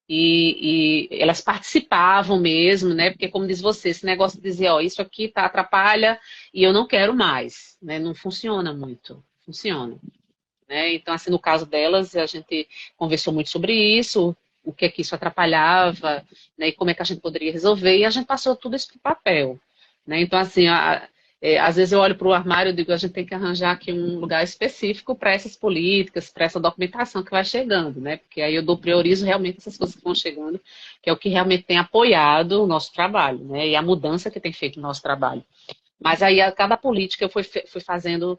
E elas participavam mesmo, né? Porque, como diz você, esse negócio de dizer, ó, isso aqui tá, atrapalha e eu não quero mais, né? Não funciona muito. Funciona. Né? Então, assim, no caso delas, a gente conversou muito sobre isso, o que é que isso atrapalhava, né, e como é que a gente poderia resolver, e a gente passou tudo isso para o papel. Né? Então, assim, às vezes eu olho para o armário e digo, a gente tem que arranjar aqui um lugar específico para essas políticas, para essa documentação que vai chegando, né? Porque aí eu priorizo realmente essas coisas que vão chegando, que é o que realmente tem apoiado o nosso trabalho, né? E a mudança que tem feito no nosso trabalho. Mas aí a cada política eu fui fazendo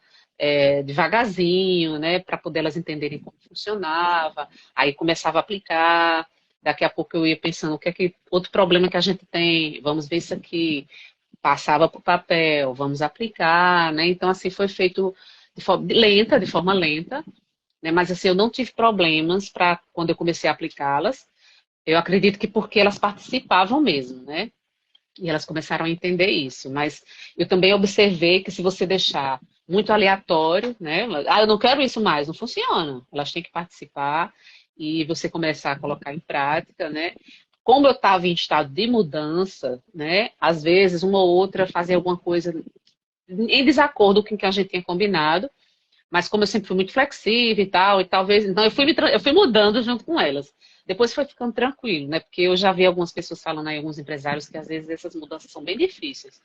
devagarzinho, né, para poder elas entenderem como funcionava. Aí começava a aplicar. Daqui a pouco eu ia pensando o que é que outro problema que a gente tem. Vamos ver isso aqui. Passava para o papel, vamos aplicar, né? Então assim foi feito de forma lenta, né? Mas assim eu não tive problemas para quando eu comecei a aplicá-las. Eu acredito que porque elas participavam mesmo, né? E elas começaram a entender isso. Mas eu também observei que se você deixar muito aleatório, né? Ah, eu não quero isso mais, não funciona. Elas têm que participar e você começar a colocar em prática, né? Como eu estava em estado de mudança, né? Às vezes uma ou outra fazia alguma coisa em desacordo com o que a gente tinha combinado, mas como eu sempre fui muito flexível e tal, e talvez. Então, eu fui mudando junto com elas. Depois foi ficando tranquilo, né? Porque eu já vi algumas pessoas falando aí, alguns empresários, que às vezes essas mudanças são bem difíceis.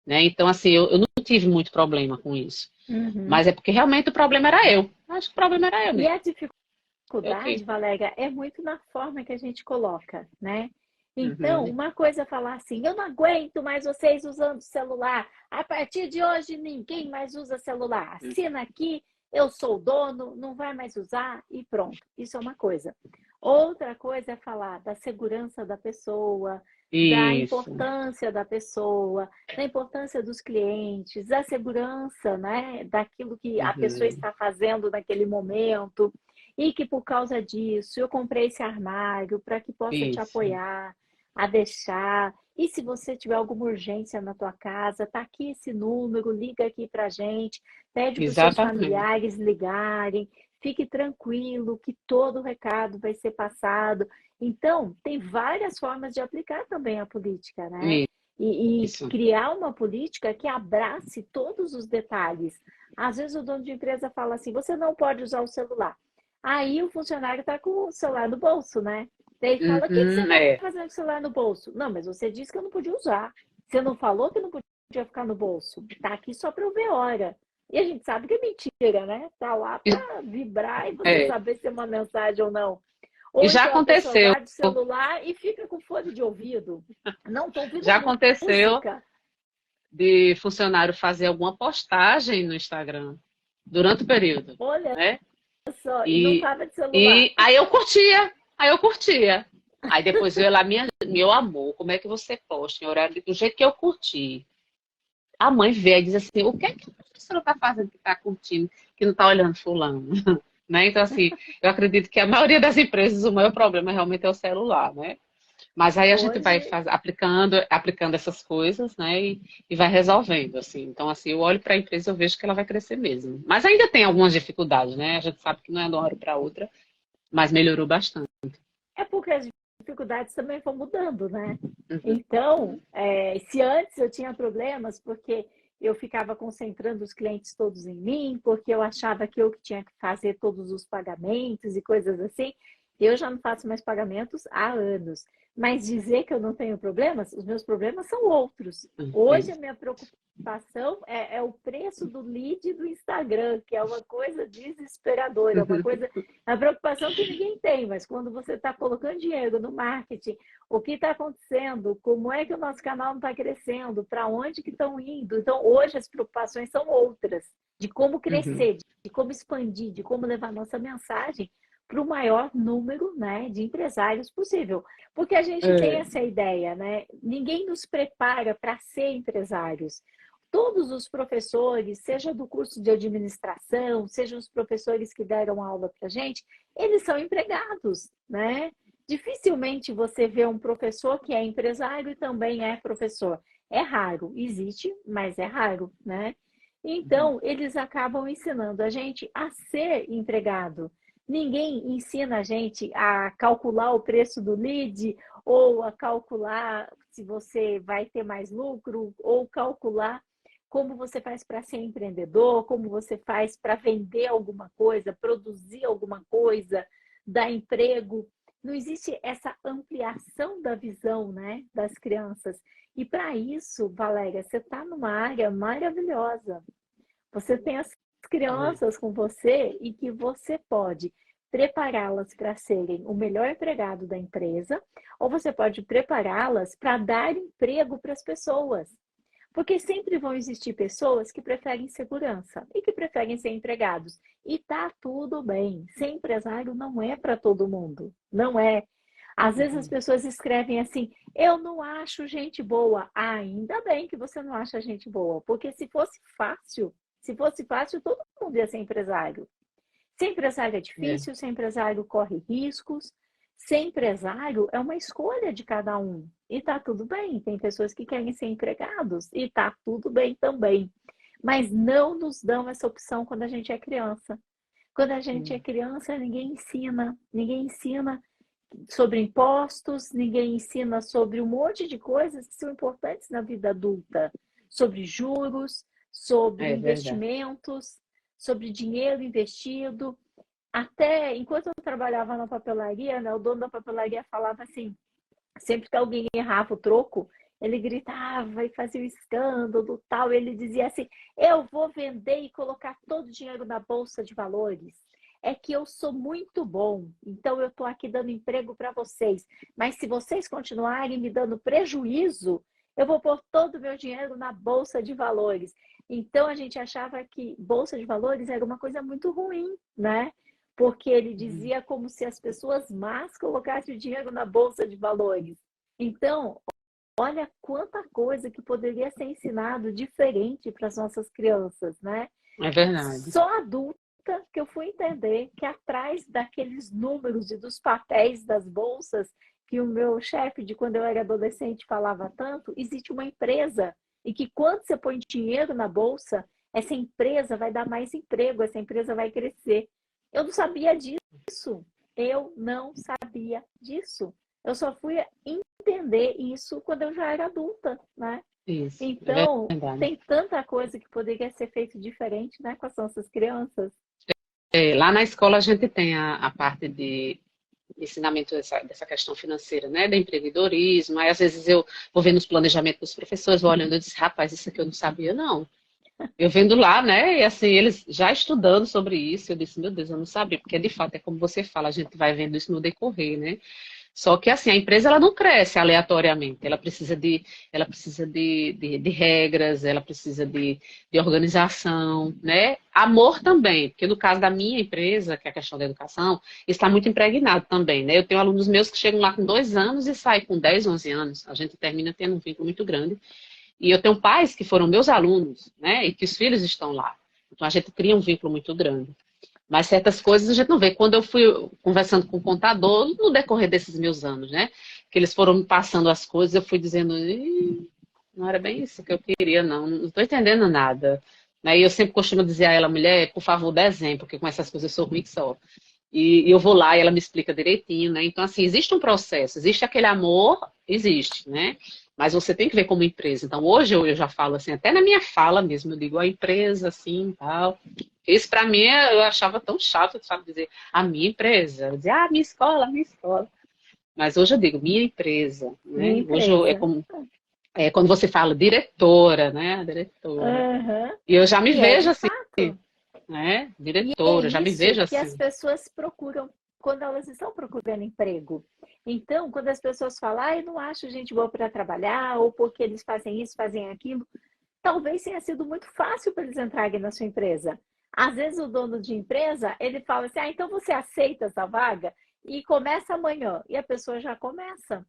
Né? Então, assim, eu não tive muito problema com isso. Uhum. Mas é porque realmente o problema era eu. Acho que o problema era eu E mesmo. a Eu dificuldade, que. Valéria, é muito na forma que a gente coloca, né? Então, Uhum, uma coisa é falar assim: eu não aguento mais vocês usando celular. A partir de hoje, ninguém mais usa celular. Assina aqui, eu sou o dono, não vai mais usar e pronto. Isso é uma coisa. Outra coisa é falar da segurança da pessoa, da isso. importância da pessoa, da importância dos clientes, da segurança, né, daquilo que a pessoa Uhum, está fazendo naquele momento e que por causa disso eu comprei esse armário para que possa te isso. apoiar a deixar. E se você tiver alguma urgência na tua casa, tá aqui esse número, liga aqui para gente, pede para os seus Exatamente. familiares ligarem, fique tranquilo que todo o recado vai ser passado. Então, tem várias formas de aplicar também a política, né? E Isso. criar uma política que abrace todos os detalhes. Às vezes o dono de empresa fala assim, você não pode usar o celular. Aí o funcionário está com o celular no bolso, né? Daí ele fala, o que você está É. fazendo com o celular no bolso? Não, mas você disse que eu não podia usar. Você não falou que não podia ficar no bolso. Tá aqui só para eu ver hora. E a gente sabe que é mentira, né? Tá lá para vibrar e você É. saber se é uma mensagem ou não. E Ou já então a pessoa aconteceu. guarda o celular e fica com fone de ouvido. Não, tô ouvindo Já aconteceu música. de funcionário fazer alguma postagem no Instagram durante o período, Olha né? só, e não E, tava de celular. e aí eu curtia. Aí depois veio lá, meu amor, como é que você posta em horário do jeito que eu curti? A mãe vê e diz assim, o que é que a professora está fazendo que está curtindo, que não está olhando fulano? Né? Então, assim, eu acredito que a maioria das empresas, o maior problema realmente é o celular, né? Mas aí a gente vai Hoje, aplicando essas coisas, né? E vai resolvendo, assim. Então, assim, eu olho para a empresa e eu vejo que ela vai crescer mesmo. Mas ainda tem algumas dificuldades, né? A gente sabe que não é de uma hora para outra, mas melhorou bastante. é porque as dificuldades também vão mudando, né? Uhum. Então, se antes eu tinha problemas porque eu ficava concentrando os clientes todos em mim, porque eu achava que eu que tinha que fazer todos os pagamentos e coisas assim, eu já não faço mais pagamentos há anos. Mas dizer que eu não tenho problemas, os meus problemas são outros. Hoje a minha preocupação é o preço do lead do Instagram, que é uma coisa desesperadora, é uma coisa, é uma preocupação que ninguém tem, mas quando você está colocando dinheiro no marketing, o que está acontecendo, como é que o nosso canal não está crescendo, para onde que estão indo. Então, hoje as preocupações são outras, de como Uhum. crescer, de como expandir, de como levar nossa mensagem para o maior número, né, de empresários possível. Porque a gente tem É. essa ideia, né? Ninguém nos prepara para ser empresários. Todos os professores, seja do curso de administração, seja os professores que deram aula para a gente, eles são empregados, né? Dificilmente você vê um professor que é empresário e também é professor. É raro, existe, mas é raro, né? Uhum. Então, eles acabam ensinando a gente a ser empregado. Ninguém ensina a gente a calcular o preço do lead, ou a calcular se você vai ter mais lucro, ou calcular como você faz para ser empreendedor, como você faz para vender alguma coisa, produzir alguma coisa, dar emprego. Não existe essa ampliação da visão, né, das crianças. E para isso, Valéria, você está numa área maravilhosa. Você tem as É. crianças com você e que você pode prepará-las para serem o melhor empregado da empresa, ou você pode prepará-las para dar emprego para as pessoas. Porque sempre vão existir pessoas que preferem segurança e que preferem ser empregados. E tá tudo bem. Ser empresário não é para todo mundo. Não é. Às vezes as Uhum. pessoas escrevem assim: eu não acho gente boa. Ah, ainda bem que você não acha gente boa, porque se fosse fácil, todo mundo ia ser empresário. Ser empresário é É. difícil, ser empresário corre riscos. Ser empresário é uma escolha de cada um. E tá tudo bem. Tem pessoas que querem ser empregados e tá tudo bem também. Mas não nos dão essa opção quando a gente é criança. Quando a gente é Sim. criança, ninguém ensina sobre impostos, ninguém ensina sobre um monte de coisas que são importantes na vida adulta, sobre juros, sobre É verdade. investimentos, sobre dinheiro investido. Até enquanto eu trabalhava na papelaria, né, o dono da papelaria falava assim, sempre que alguém errava o troco, ele gritava e fazia um escândalo, tal, ele dizia assim: "Eu vou vender e colocar todo o dinheiro na bolsa de valores. É que eu sou muito bom, então eu estou aqui dando emprego para vocês. Mas se vocês continuarem me dando prejuízo, eu vou pôr todo o meu dinheiro na bolsa de valores." Então a gente achava que bolsa de valores era uma coisa muito ruim, né? Porque ele Uhum. dizia como se as pessoas más colocassem o dinheiro na bolsa de valores. Então, olha quanta coisa que poderia ser ensinado diferente para as nossas crianças, né? É verdade. Só adulta que eu fui entender que atrás daqueles números e dos papéis das bolsas que o meu chefe de quando eu era adolescente falava tanto, existe uma empresa e que quando você põe dinheiro na bolsa, essa empresa vai dar mais emprego, essa empresa vai crescer. Eu não sabia disso. Eu não sabia disso. Eu só fui entender isso quando eu já era adulta, né? Isso, é Então, verdade. tem tanta coisa que poderia ser feito diferente, né, com as nossas crianças. Lá na escola a gente tem a parte de ensinamento dessa questão financeira, né, do empreendedorismo. Aí às vezes eu vou vendo os planejamentos dos professores, vou olhando e disse, rapaz, isso aqui eu não sabia, não. Eu vendo lá, né, e assim, eles já estudando sobre isso, eu disse, meu Deus, eu não sabia, porque de fato é como você fala, a gente vai vendo isso no decorrer, né? Só que assim, a empresa ela não cresce aleatoriamente, ela precisa de regras, ela precisa de organização, né? Amor também, porque no caso da minha empresa, que é a questão da educação, está muito impregnado também, né? Eu tenho alunos meus que chegam lá com 2 anos e saem com 10, 11 anos, a gente termina tendo um vínculo muito grande. E eu tenho pais que foram meus alunos, né? E que os filhos estão lá. Então a gente cria um vínculo muito grande. Mas certas coisas a gente não vê. Quando eu fui conversando com o contador, no decorrer desses meus anos, né? Que eles foram me passando as coisas, eu fui dizendo, não era bem isso que eu queria, não estou entendendo nada. Né? E eu sempre costumo dizer a ela, mulher, por favor, dê exemplo, porque com essas coisas eu sou ruim que só. E eu vou lá e ela me explica direitinho, né? Então, assim, existe um processo, existe aquele amor, existe, né? Mas você tem que ver como empresa. Então, hoje eu já falo assim, até na minha fala mesmo, eu digo a empresa, assim, tal. Isso para mim eu achava tão chato, sabe, dizer a minha empresa. Eu dizia, minha escola, minha escola. Mas hoje eu digo minha empresa, Minha né? Hoje é empresa. como quando você fala diretora, né? Diretora. Uhum. E eu já me E é vejo de assim, fato. né? E é Diretora, já me isso vejo que as assim. pessoas procuram quando elas estão procurando emprego. Então, quando as pessoas falam, eu não acho gente boa para trabalhar, ou porque eles fazem isso, fazem aquilo, talvez tenha sido muito fácil para eles entrarem na sua empresa. Às vezes o dono de empresa, ele fala assim, então você aceita essa vaga e começa amanhã. E a pessoa já começa.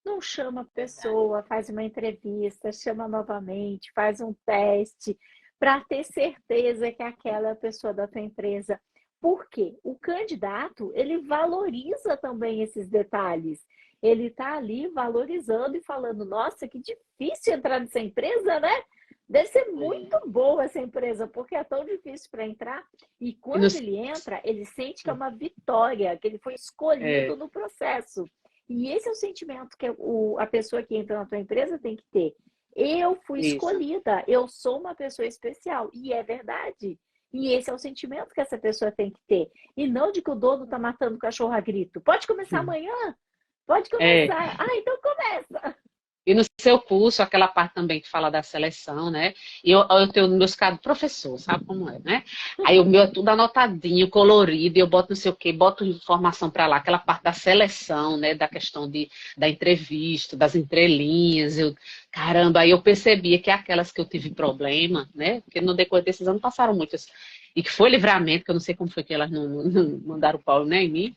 Não chama a pessoa, faz uma entrevista, chama novamente, faz um teste, para ter certeza que aquela é a pessoa da tua empresa. Por quê? O candidato, ele valoriza também esses detalhes. Ele está ali valorizando e falando, nossa, que difícil entrar nessa empresa, né? Deve ser muito boa essa empresa, porque é tão difícil para entrar. E E no, quando ele entra, ele sente que é uma vitória, que ele foi escolhido é, no processo. E esse é o sentimento que a pessoa que entra na tua empresa tem que ter. Eu fui isso, escolhida, eu sou uma pessoa especial. E é verdade. E esse é o sentimento que essa pessoa tem que ter. E não de que o dono está matando o cachorro a grito. Pode começar amanhã? Pode é, começar. Então começa. E no seu curso, aquela parte também que fala da seleção, né? E eu tenho meus casos professor, sabe como é, né? Aí o meu é tudo anotadinho, colorido, e eu boto não sei o quê, boto informação para lá, aquela parte da seleção, né? Da questão da entrevista, das entrelinhas. Caramba, aí eu percebia que aquelas que eu tive problema, né? Porque no decorrer desses anos passaram muitas. E que foi livramento, que eu não sei como foi que elas não mandaram o pau nem em mim,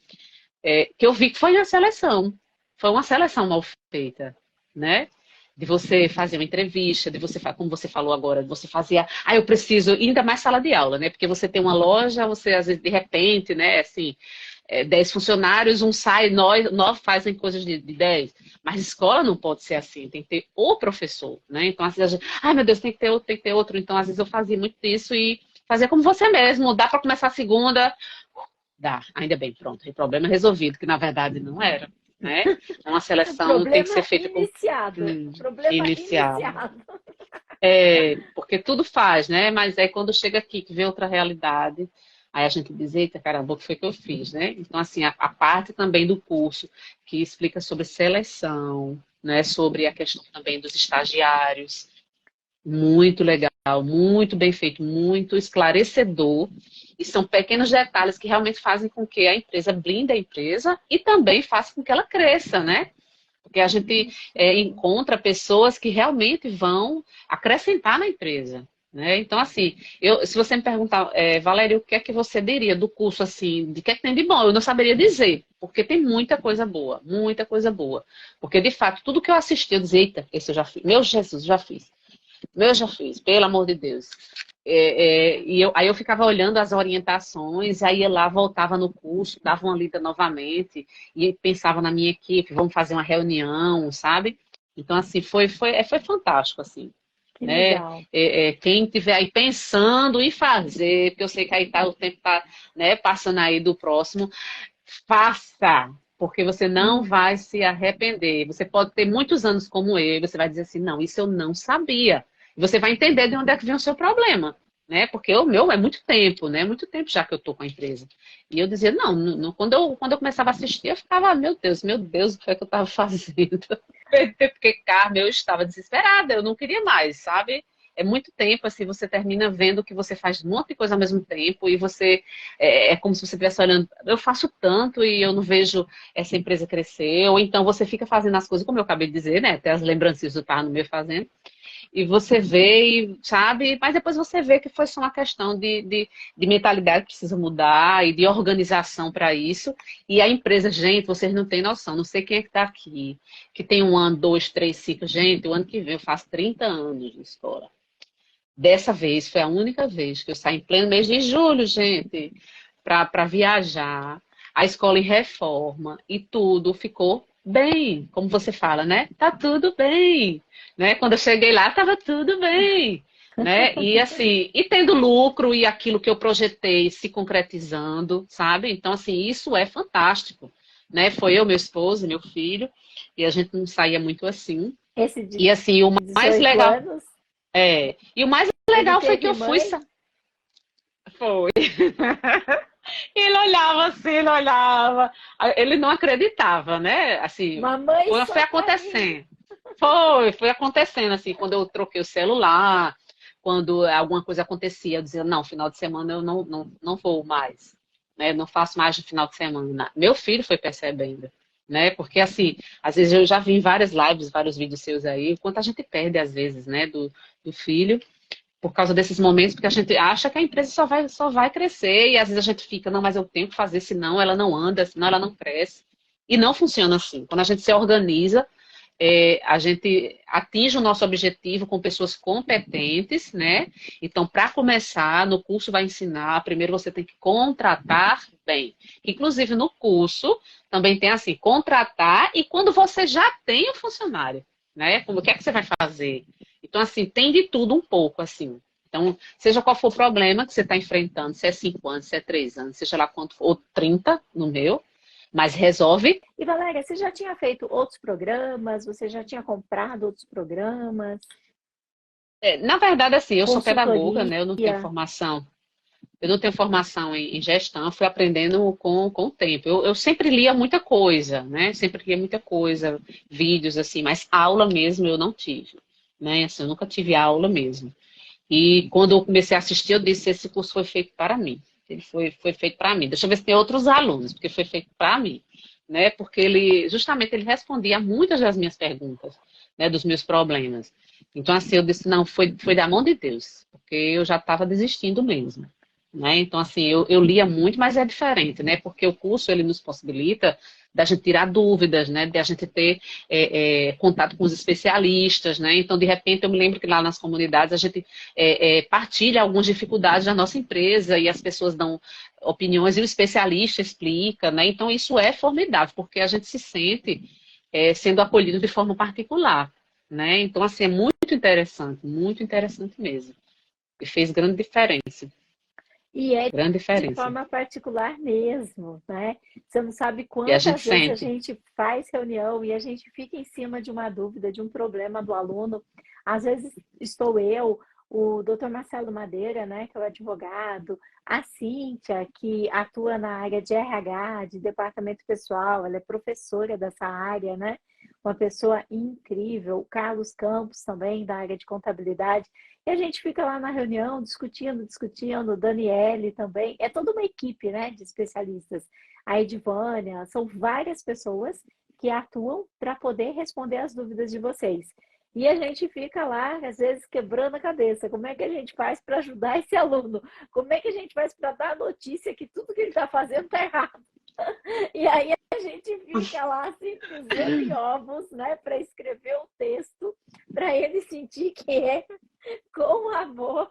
que eu vi que foi a seleção. Foi uma seleção mal feita, né? De você fazer uma entrevista, de você, como você falou agora, de você fazia, eu preciso, ainda mais sala de aula, né? Porque você tem uma loja, você às vezes, de repente, né, assim, 10 funcionários, um sai, nove fazem coisas de 10. Mas escola não pode ser assim, tem que ter o professor, né? Então, às vezes, meu Deus, tem que ter outro, tem que ter outro. Então, às vezes eu fazia muito isso e fazia como você mesmo, dá para começar a segunda, dá, ainda bem, pronto, o problema é resolvido, que na verdade não era, né? Então a seleção tem que ser Problema feita com iniciado. Problema inicial. iniciado. Porque tudo faz, né? Mas aí quando chega aqui, que vê outra realidade, aí a gente diz, eita, caramba, o que foi que eu fiz, né? Então, assim, a parte também do curso que explica sobre seleção, né? Sobre a questão também dos estagiários, muito legal, muito bem feito, muito esclarecedor. E são pequenos detalhes que realmente fazem com que a empresa blinde a empresa e também façam com que ela cresça, né? Porque a gente encontra pessoas que realmente vão acrescentar na empresa. Né? Então, assim, se você me perguntar, Valéria, o que é que você diria do curso, assim, de que é que tem de bom? Eu não saberia dizer, porque tem muita coisa boa, muita coisa boa. Porque, de fato, tudo que eu assisti, eu dizia, eita, esse eu já fiz. Meu Jesus, já fiz. Eu já fiz, pelo amor de Deus. Aí eu ficava olhando as orientações, aí ia lá, voltava no curso, dava uma lida novamente, e pensava na minha equipe, vamos fazer uma reunião, sabe? Então, assim, foi fantástico, assim, Que né? legal. Quem tiver aí pensando em fazer, porque eu sei que aí o tempo tá, né, passando aí do próximo, faça, porque você não vai se arrepender. Você pode ter muitos anos como eu, e você vai dizer assim, não, isso eu não sabia. E você vai entender de onde é que vem o seu problema, né? Porque o meu é muito tempo, né? Muito tempo já que eu estou com a empresa. E eu dizia, não, quando eu começava a assistir, eu ficava, meu Deus, o que é que eu estava fazendo? Porque, Carmen, eu estava desesperada, eu não queria mais, sabe? É muito tempo, assim, você termina vendo que você faz um monte de coisa ao mesmo tempo e você, é como se você estivesse olhando, eu faço tanto e eu não vejo essa empresa crescer, ou então você fica fazendo as coisas, como eu acabei de dizer, né? Até as lembranças do par no meu fazendo, e você vê, e, sabe? Mas depois você vê que foi só uma questão de mentalidade que precisa mudar e de organização para isso. E a empresa, gente, vocês não têm noção, não sei quem é que está aqui, que tem um ano, dois, três, cinco. Gente, o ano que vem eu faço 30 anos de escola. Dessa vez, foi a única vez que eu saí em pleno mês de julho, gente, para viajar. A escola em reforma e tudo ficou bem, como você fala, né? Tá tudo bem, né? Quando eu cheguei lá, tava tudo bem, né? E assim, e tendo lucro e aquilo que eu projetei se concretizando, sabe? Então, assim, isso é fantástico, né? Foi eu, meu esposo, meu filho, e a gente não saía muito assim. Esse de E assim, o mais 18 legal anos, e o mais ele legal foi que teve eu fui. mãe? Foi. Ele olhava assim, ele olhava. Ele não acreditava, né? Assim, Mamãe foi só tá aí. acontecendo. Foi acontecendo, assim, quando eu troquei o celular, quando alguma coisa acontecia, eu dizia, não, final de semana eu não vou mais, né? Não faço mais no final de semana. Meu filho foi percebendo, né? Porque, assim, às vezes eu já vi em várias lives, vários vídeos seus aí, o quanto a gente perde, às vezes, né, do filho por causa desses momentos, porque a gente acha que a empresa só vai crescer e às vezes a gente fica, não, mas eu tenho que fazer, senão ela não anda, senão ela não cresce. E não funciona assim. Quando a gente se organiza, a gente atinge o nosso objetivo com pessoas competentes, né? Então, para começar, no curso vai ensinar, primeiro você tem que contratar bem. Inclusive, no curso, também tem assim, contratar e quando você já tem o funcionário, né? Como o que é que você vai fazer? Então, assim, tem de tudo um pouco, assim. Então, seja qual for o problema que você está enfrentando, se é 5 anos, se é 3 anos, seja lá quanto for, ou 30 no meu, mas resolve. E Valéria, você já tinha feito outros programas? Você já tinha comprado outros programas? Na verdade, assim, eu sou pedagoga, Consultoria? né? Eu não tenho formação em gestão, eu fui aprendendo com o tempo. Eu sempre lia muita coisa, né? Sempre lia muita coisa, vídeos assim, mas aula mesmo eu não tive, né? Assim, eu nunca tive aula mesmo. E quando eu comecei a assistir, eu disse, esse curso foi feito para mim. Ele foi feito para mim. Deixa eu ver se tem outros alunos, porque foi feito para mim, né? Porque justamente ele respondia a muitas das minhas perguntas, né? Dos meus problemas. Então, assim, eu disse, não, foi da mão de Deus, porque eu já estava desistindo mesmo. Né? Então, assim, eu lia muito, mas é diferente, né? Porque o curso, ele nos possibilita da gente tirar dúvidas, né? De a gente ter contato com os especialistas, né? Então, de repente, eu me lembro que lá nas comunidades a gente partilha algumas dificuldades da nossa empresa e as pessoas dão opiniões e o especialista explica, né? Então, isso é formidável, porque a gente se sente sendo acolhido de forma particular, né? Então, assim, é muito interessante mesmo. E fez grande diferença. E é Grande de diferença. forma particular mesmo, né? Você não sabe E a gente quantas vezes a sente. gente faz reunião e a gente fica em cima de uma dúvida, de um problema do aluno. Às vezes estou eu, o doutor Marcelo Madeira, né, que é o advogado, a Cíntia, que atua na área de RH, de departamento pessoal, ela é professora dessa área, né? Uma pessoa incrível. O Carlos Campos também, da área de contabilidade. E a gente fica lá na reunião discutindo, Daniele também. É toda uma equipe, né, de especialistas. A Edivânia, são várias pessoas que atuam para poder responder as dúvidas de vocês. E a gente fica lá, às vezes, quebrando a cabeça. Como é que a gente faz para ajudar esse aluno? Como é que a gente faz para dar a notícia que tudo que ele está fazendo está errado? E aí a gente fica lá assim, pisando em ovos, né, para escrever o texto, para ele sentir que é com amor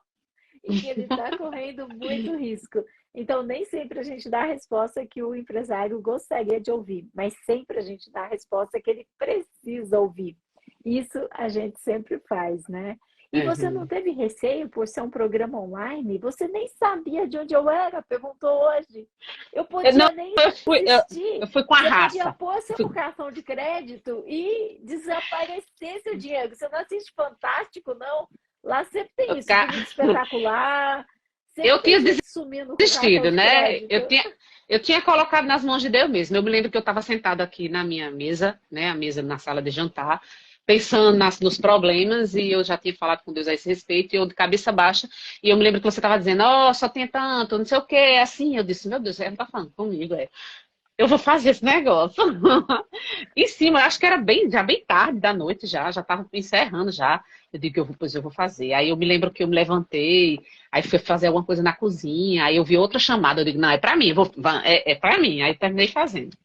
e que ele está correndo muito risco. Então, nem sempre a gente dá a resposta que o empresário gostaria de ouvir, mas sempre a gente dá a resposta que ele precisa ouvir. Isso a gente sempre faz, né? E você não Uhum. teve receio por ser um programa online? Você nem sabia de onde eu era, perguntou hoje. Eu Não, podia nem eu fui, eu existir. fui com a Você podia raça. pôr Eu seu fui, cartão de crédito e desaparecer seu dinheiro. Você não assiste Fantástico, não? Lá sempre tem eu, isso, Domingo Espetacular. Sempre eu tem tinha gente sumindo com cartão desistido, de né? crédito. Eu tinha colocado nas mãos de Deus mesmo. Eu me lembro que eu estava sentada aqui na minha mesa, né? A mesa na sala de jantar, pensando nos problemas, e eu já tinha falado com Deus a esse respeito, e eu de cabeça baixa, e eu me lembro que você estava dizendo, ó, só tem tanto, não sei o quê, assim. Eu disse, meu Deus, ela não tá falando comigo, é. Eu vou fazer esse negócio. Em cima, eu acho que era já bem tarde da noite já estava encerrando já. Eu digo, pois eu vou fazer. Aí eu me lembro que eu me levantei, aí fui fazer alguma coisa na cozinha, aí eu vi outra chamada, eu digo, não, é pra mim, é pra mim. Aí terminei fazendo.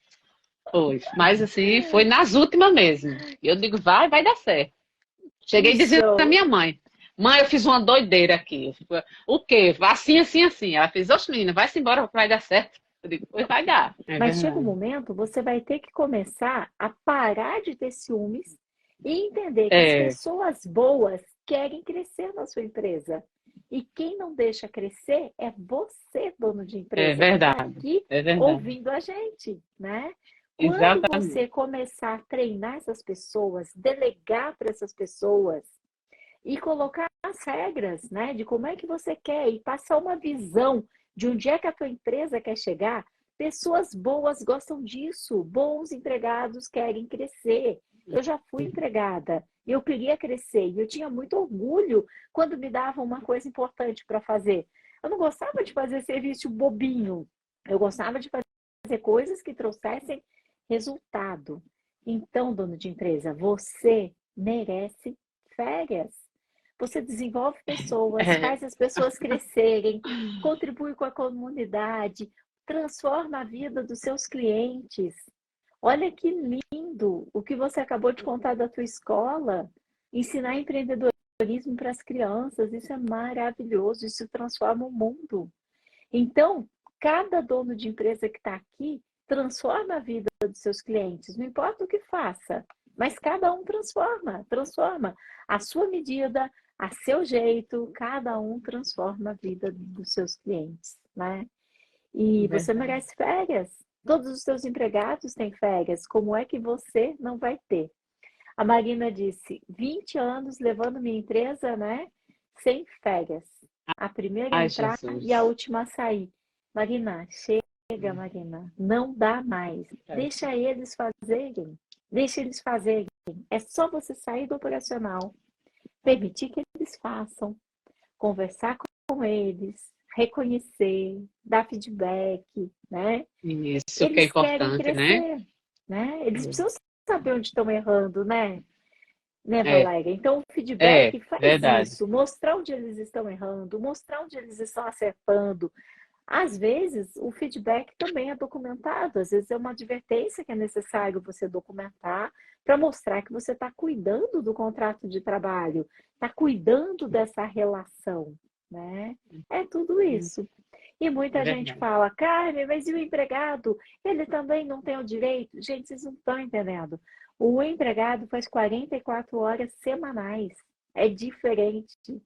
Foi. Mas assim, foi nas últimas mesmo. E eu digo, vai dar certo. Que Cheguei dizendo pra show! minha mãe, mãe, eu fiz uma doideira aqui. O quê? Assim, assim, assim. Ela fez, oxe, menina, vai-se embora, vai dar certo. Eu digo, pois vai dar. É Mas chega um verdade. momento, você vai ter que começar a parar de ter ciúmes e entender que as É, pessoas boas querem crescer na sua empresa. E quem não deixa crescer é você, dono de é empresa, que está verdade. aqui É verdade. ouvindo a gente, né? Quando Exatamente. você começar a treinar essas pessoas, delegar para essas pessoas e colocar as regras, né, de como é que você quer e passar uma visão de onde é que a tua empresa quer chegar. Pessoas boas gostam disso, bons empregados querem crescer. Eu já fui empregada, eu queria crescer e eu tinha muito orgulho quando me davam uma coisa importante para fazer. Eu não gostava de fazer serviço bobinho, eu gostava de fazer coisas que trouxessem resultado. Então, dono de empresa, você merece férias. Você desenvolve pessoas, É, faz as pessoas crescerem, contribui com a comunidade, transforma a vida dos seus clientes. Olha que lindo o que você acabou de contar da tua escola. Ensinar empreendedorismo para as crianças, isso é maravilhoso, isso transforma o mundo. Então, cada dono de empresa que está aqui transforma a vida dos seus clientes, não importa o que faça, mas cada um transforma a sua medida, a seu jeito, cada um transforma a vida dos seus clientes, né? E você verdade. merece férias. Todos os seus empregados têm férias. Como é que você não vai ter? A Marina disse: 20 anos levando minha empresa, né? Sem férias. A primeira a Ai, entrar e a Jesus. última a sair. Marina, chega, Marina. Não dá mais. Deixa eles fazerem. Deixa eles fazerem. É só você sair do operacional, permitir que eles façam, conversar com eles, reconhecer, dar feedback, né? Isso que é Eles querem importante, né? crescer, né? Eles precisam saber onde estão errando, né, É, Valéria? Então, o é, feedback faz verdade. isso, mostrar onde eles estão errando, mostrar onde eles estão acertando. Às vezes, o feedback também é documentado, às vezes é uma advertência que é necessário você documentar para mostrar que você está cuidando do contrato de trabalho, está cuidando dessa relação, né? É tudo isso. E É muita gente verdade. fala, Carmen, mas e o empregado? Ele também não tem o direito? Gente, vocês não estão entendendo. O empregado faz 44 horas semanais. É diferente.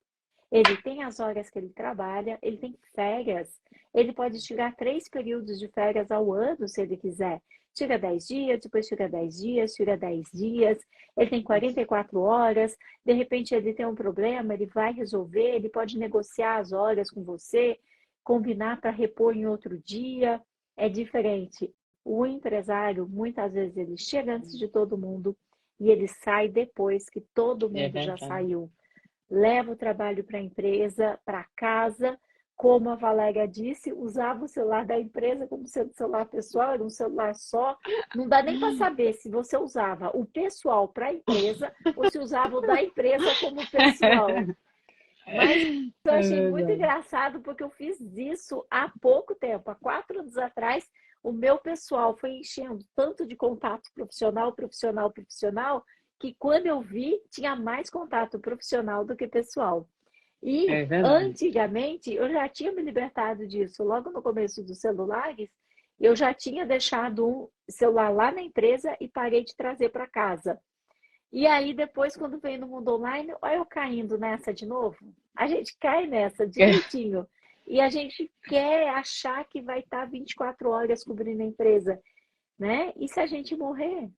Ele tem as horas que ele trabalha, ele tem férias. Ele pode tirar 3 períodos de férias ao ano, se ele quiser. Tira 10 dias, depois tira 10 dias, tira 10 dias. Ele tem 44 horas. De repente, ele tem um problema, ele vai resolver. Ele pode negociar as horas com você, combinar para repor em outro dia. É diferente. O empresário, muitas vezes, ele chega antes de todo mundo e ele sai depois que todo É mundo já verdade. saiu. Leva o trabalho para a empresa, para casa, como a Valéria disse, usava o celular da empresa como sendo celular pessoal, era um celular só. Não dá nem para saber se você usava o pessoal para a empresa ou se usava o da empresa como pessoal. Mas eu É achei muito verdade. engraçado porque eu fiz isso há pouco tempo, há 4 anos atrás. O meu pessoal foi enchendo tanto de contato profissional, profissional, profissional, que quando eu vi, tinha mais contato profissional do que pessoal. E É verdade. antigamente eu já tinha me libertado disso. Logo no começo dos celulares, eu já tinha deixado um celular lá na empresa e parei de trazer para casa. E aí, depois, quando vem no mundo online, olha eu caindo nessa de novo. A gente cai nessa direitinho. E a gente quer achar que vai estar 24 horas cobrindo a empresa, né? E se a gente morrer?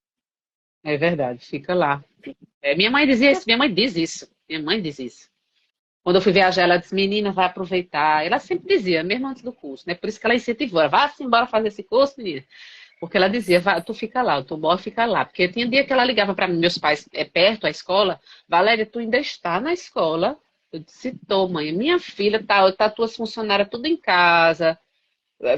É verdade, fica lá. Minha mãe dizia isso, minha mãe diz isso. Minha mãe diz isso. Quando eu fui viajar, ela disse, menina, vai aproveitar. Ela sempre dizia, mesmo antes do curso, né? Por isso que ela incentivou, vá-se embora fazer esse curso, menina. Porque ela dizia, tu fica lá, o teu bom fica lá. Porque tinha dia que ela ligava para mim, meus pais, perto a escola, Valéria, tu ainda está na escola? Eu disse, tô, mãe. Minha filha, tá tuas funcionárias tudo em casa,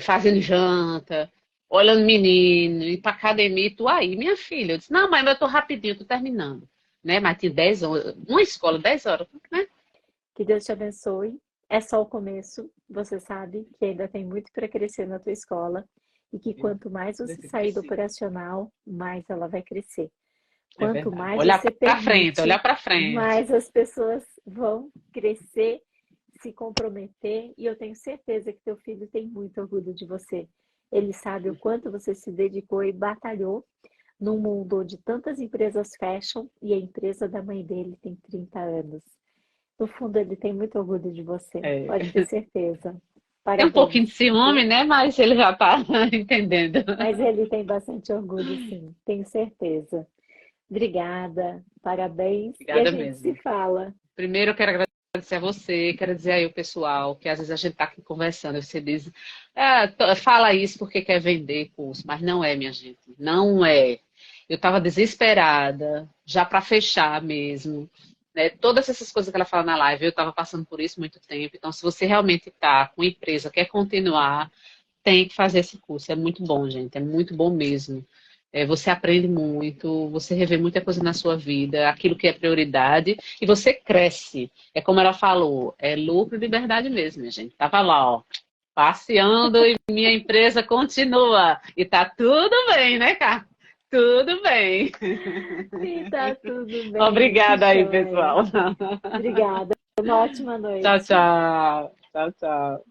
fazendo janta, olhando menino, ir pra academia, e tu aí, minha filha. Eu disse, não, mãe, mas eu tô rapidinho, tô terminando. Né? Mas tinha 10 horas, uma escola, 10 horas, né? Que Deus te abençoe. É só o começo. Você sabe que ainda tem muito para crescer na tua escola e que quanto mais você sair do Precisa. operacional, mais ela vai crescer. É Quanto verdade. mais Olhar você para frente, olhar permite, para frente. mais as pessoas vão crescer, se comprometer, e eu tenho certeza que teu filho tem muito orgulho de você. Ele sabe o quanto você se dedicou e batalhou num mundo onde tantas empresas fecham e a empresa da mãe dele tem 30 anos. No fundo, ele tem muito orgulho de você, pode ter É. certeza. Tem um Parabéns, pouquinho de ciúme, viu? né? Mas ele já tá entendendo. Mas ele tem bastante orgulho, sim, tenho certeza. Obrigada, parabéns e a Obrigada gente se mesmo. fala. Primeiro, eu quero agradecer a você, quero dizer aí o pessoal, que às vezes a gente tá aqui conversando, e você diz, fala isso porque quer vender curso, mas não é, minha gente, não é. Eu estava desesperada, já para fechar mesmo, né? Todas essas coisas que ela fala na live, eu estava passando por isso muito tempo. Então, se você realmente está com empresa, quer continuar, tem que fazer esse curso. É muito bom, gente, é muito bom mesmo. Você aprende muito, você revê muita coisa na sua vida, aquilo que é prioridade, e você cresce. É como ela falou, é lucro e liberdade mesmo, minha gente. Tava lá, ó, passeando e minha empresa continua. E tá tudo bem, né, cara? Tudo bem. E tá tudo bem, que Obrigada aí, joia. pessoal. Obrigada. Uma ótima Tchau, noite. tchau. Tchau, tchau.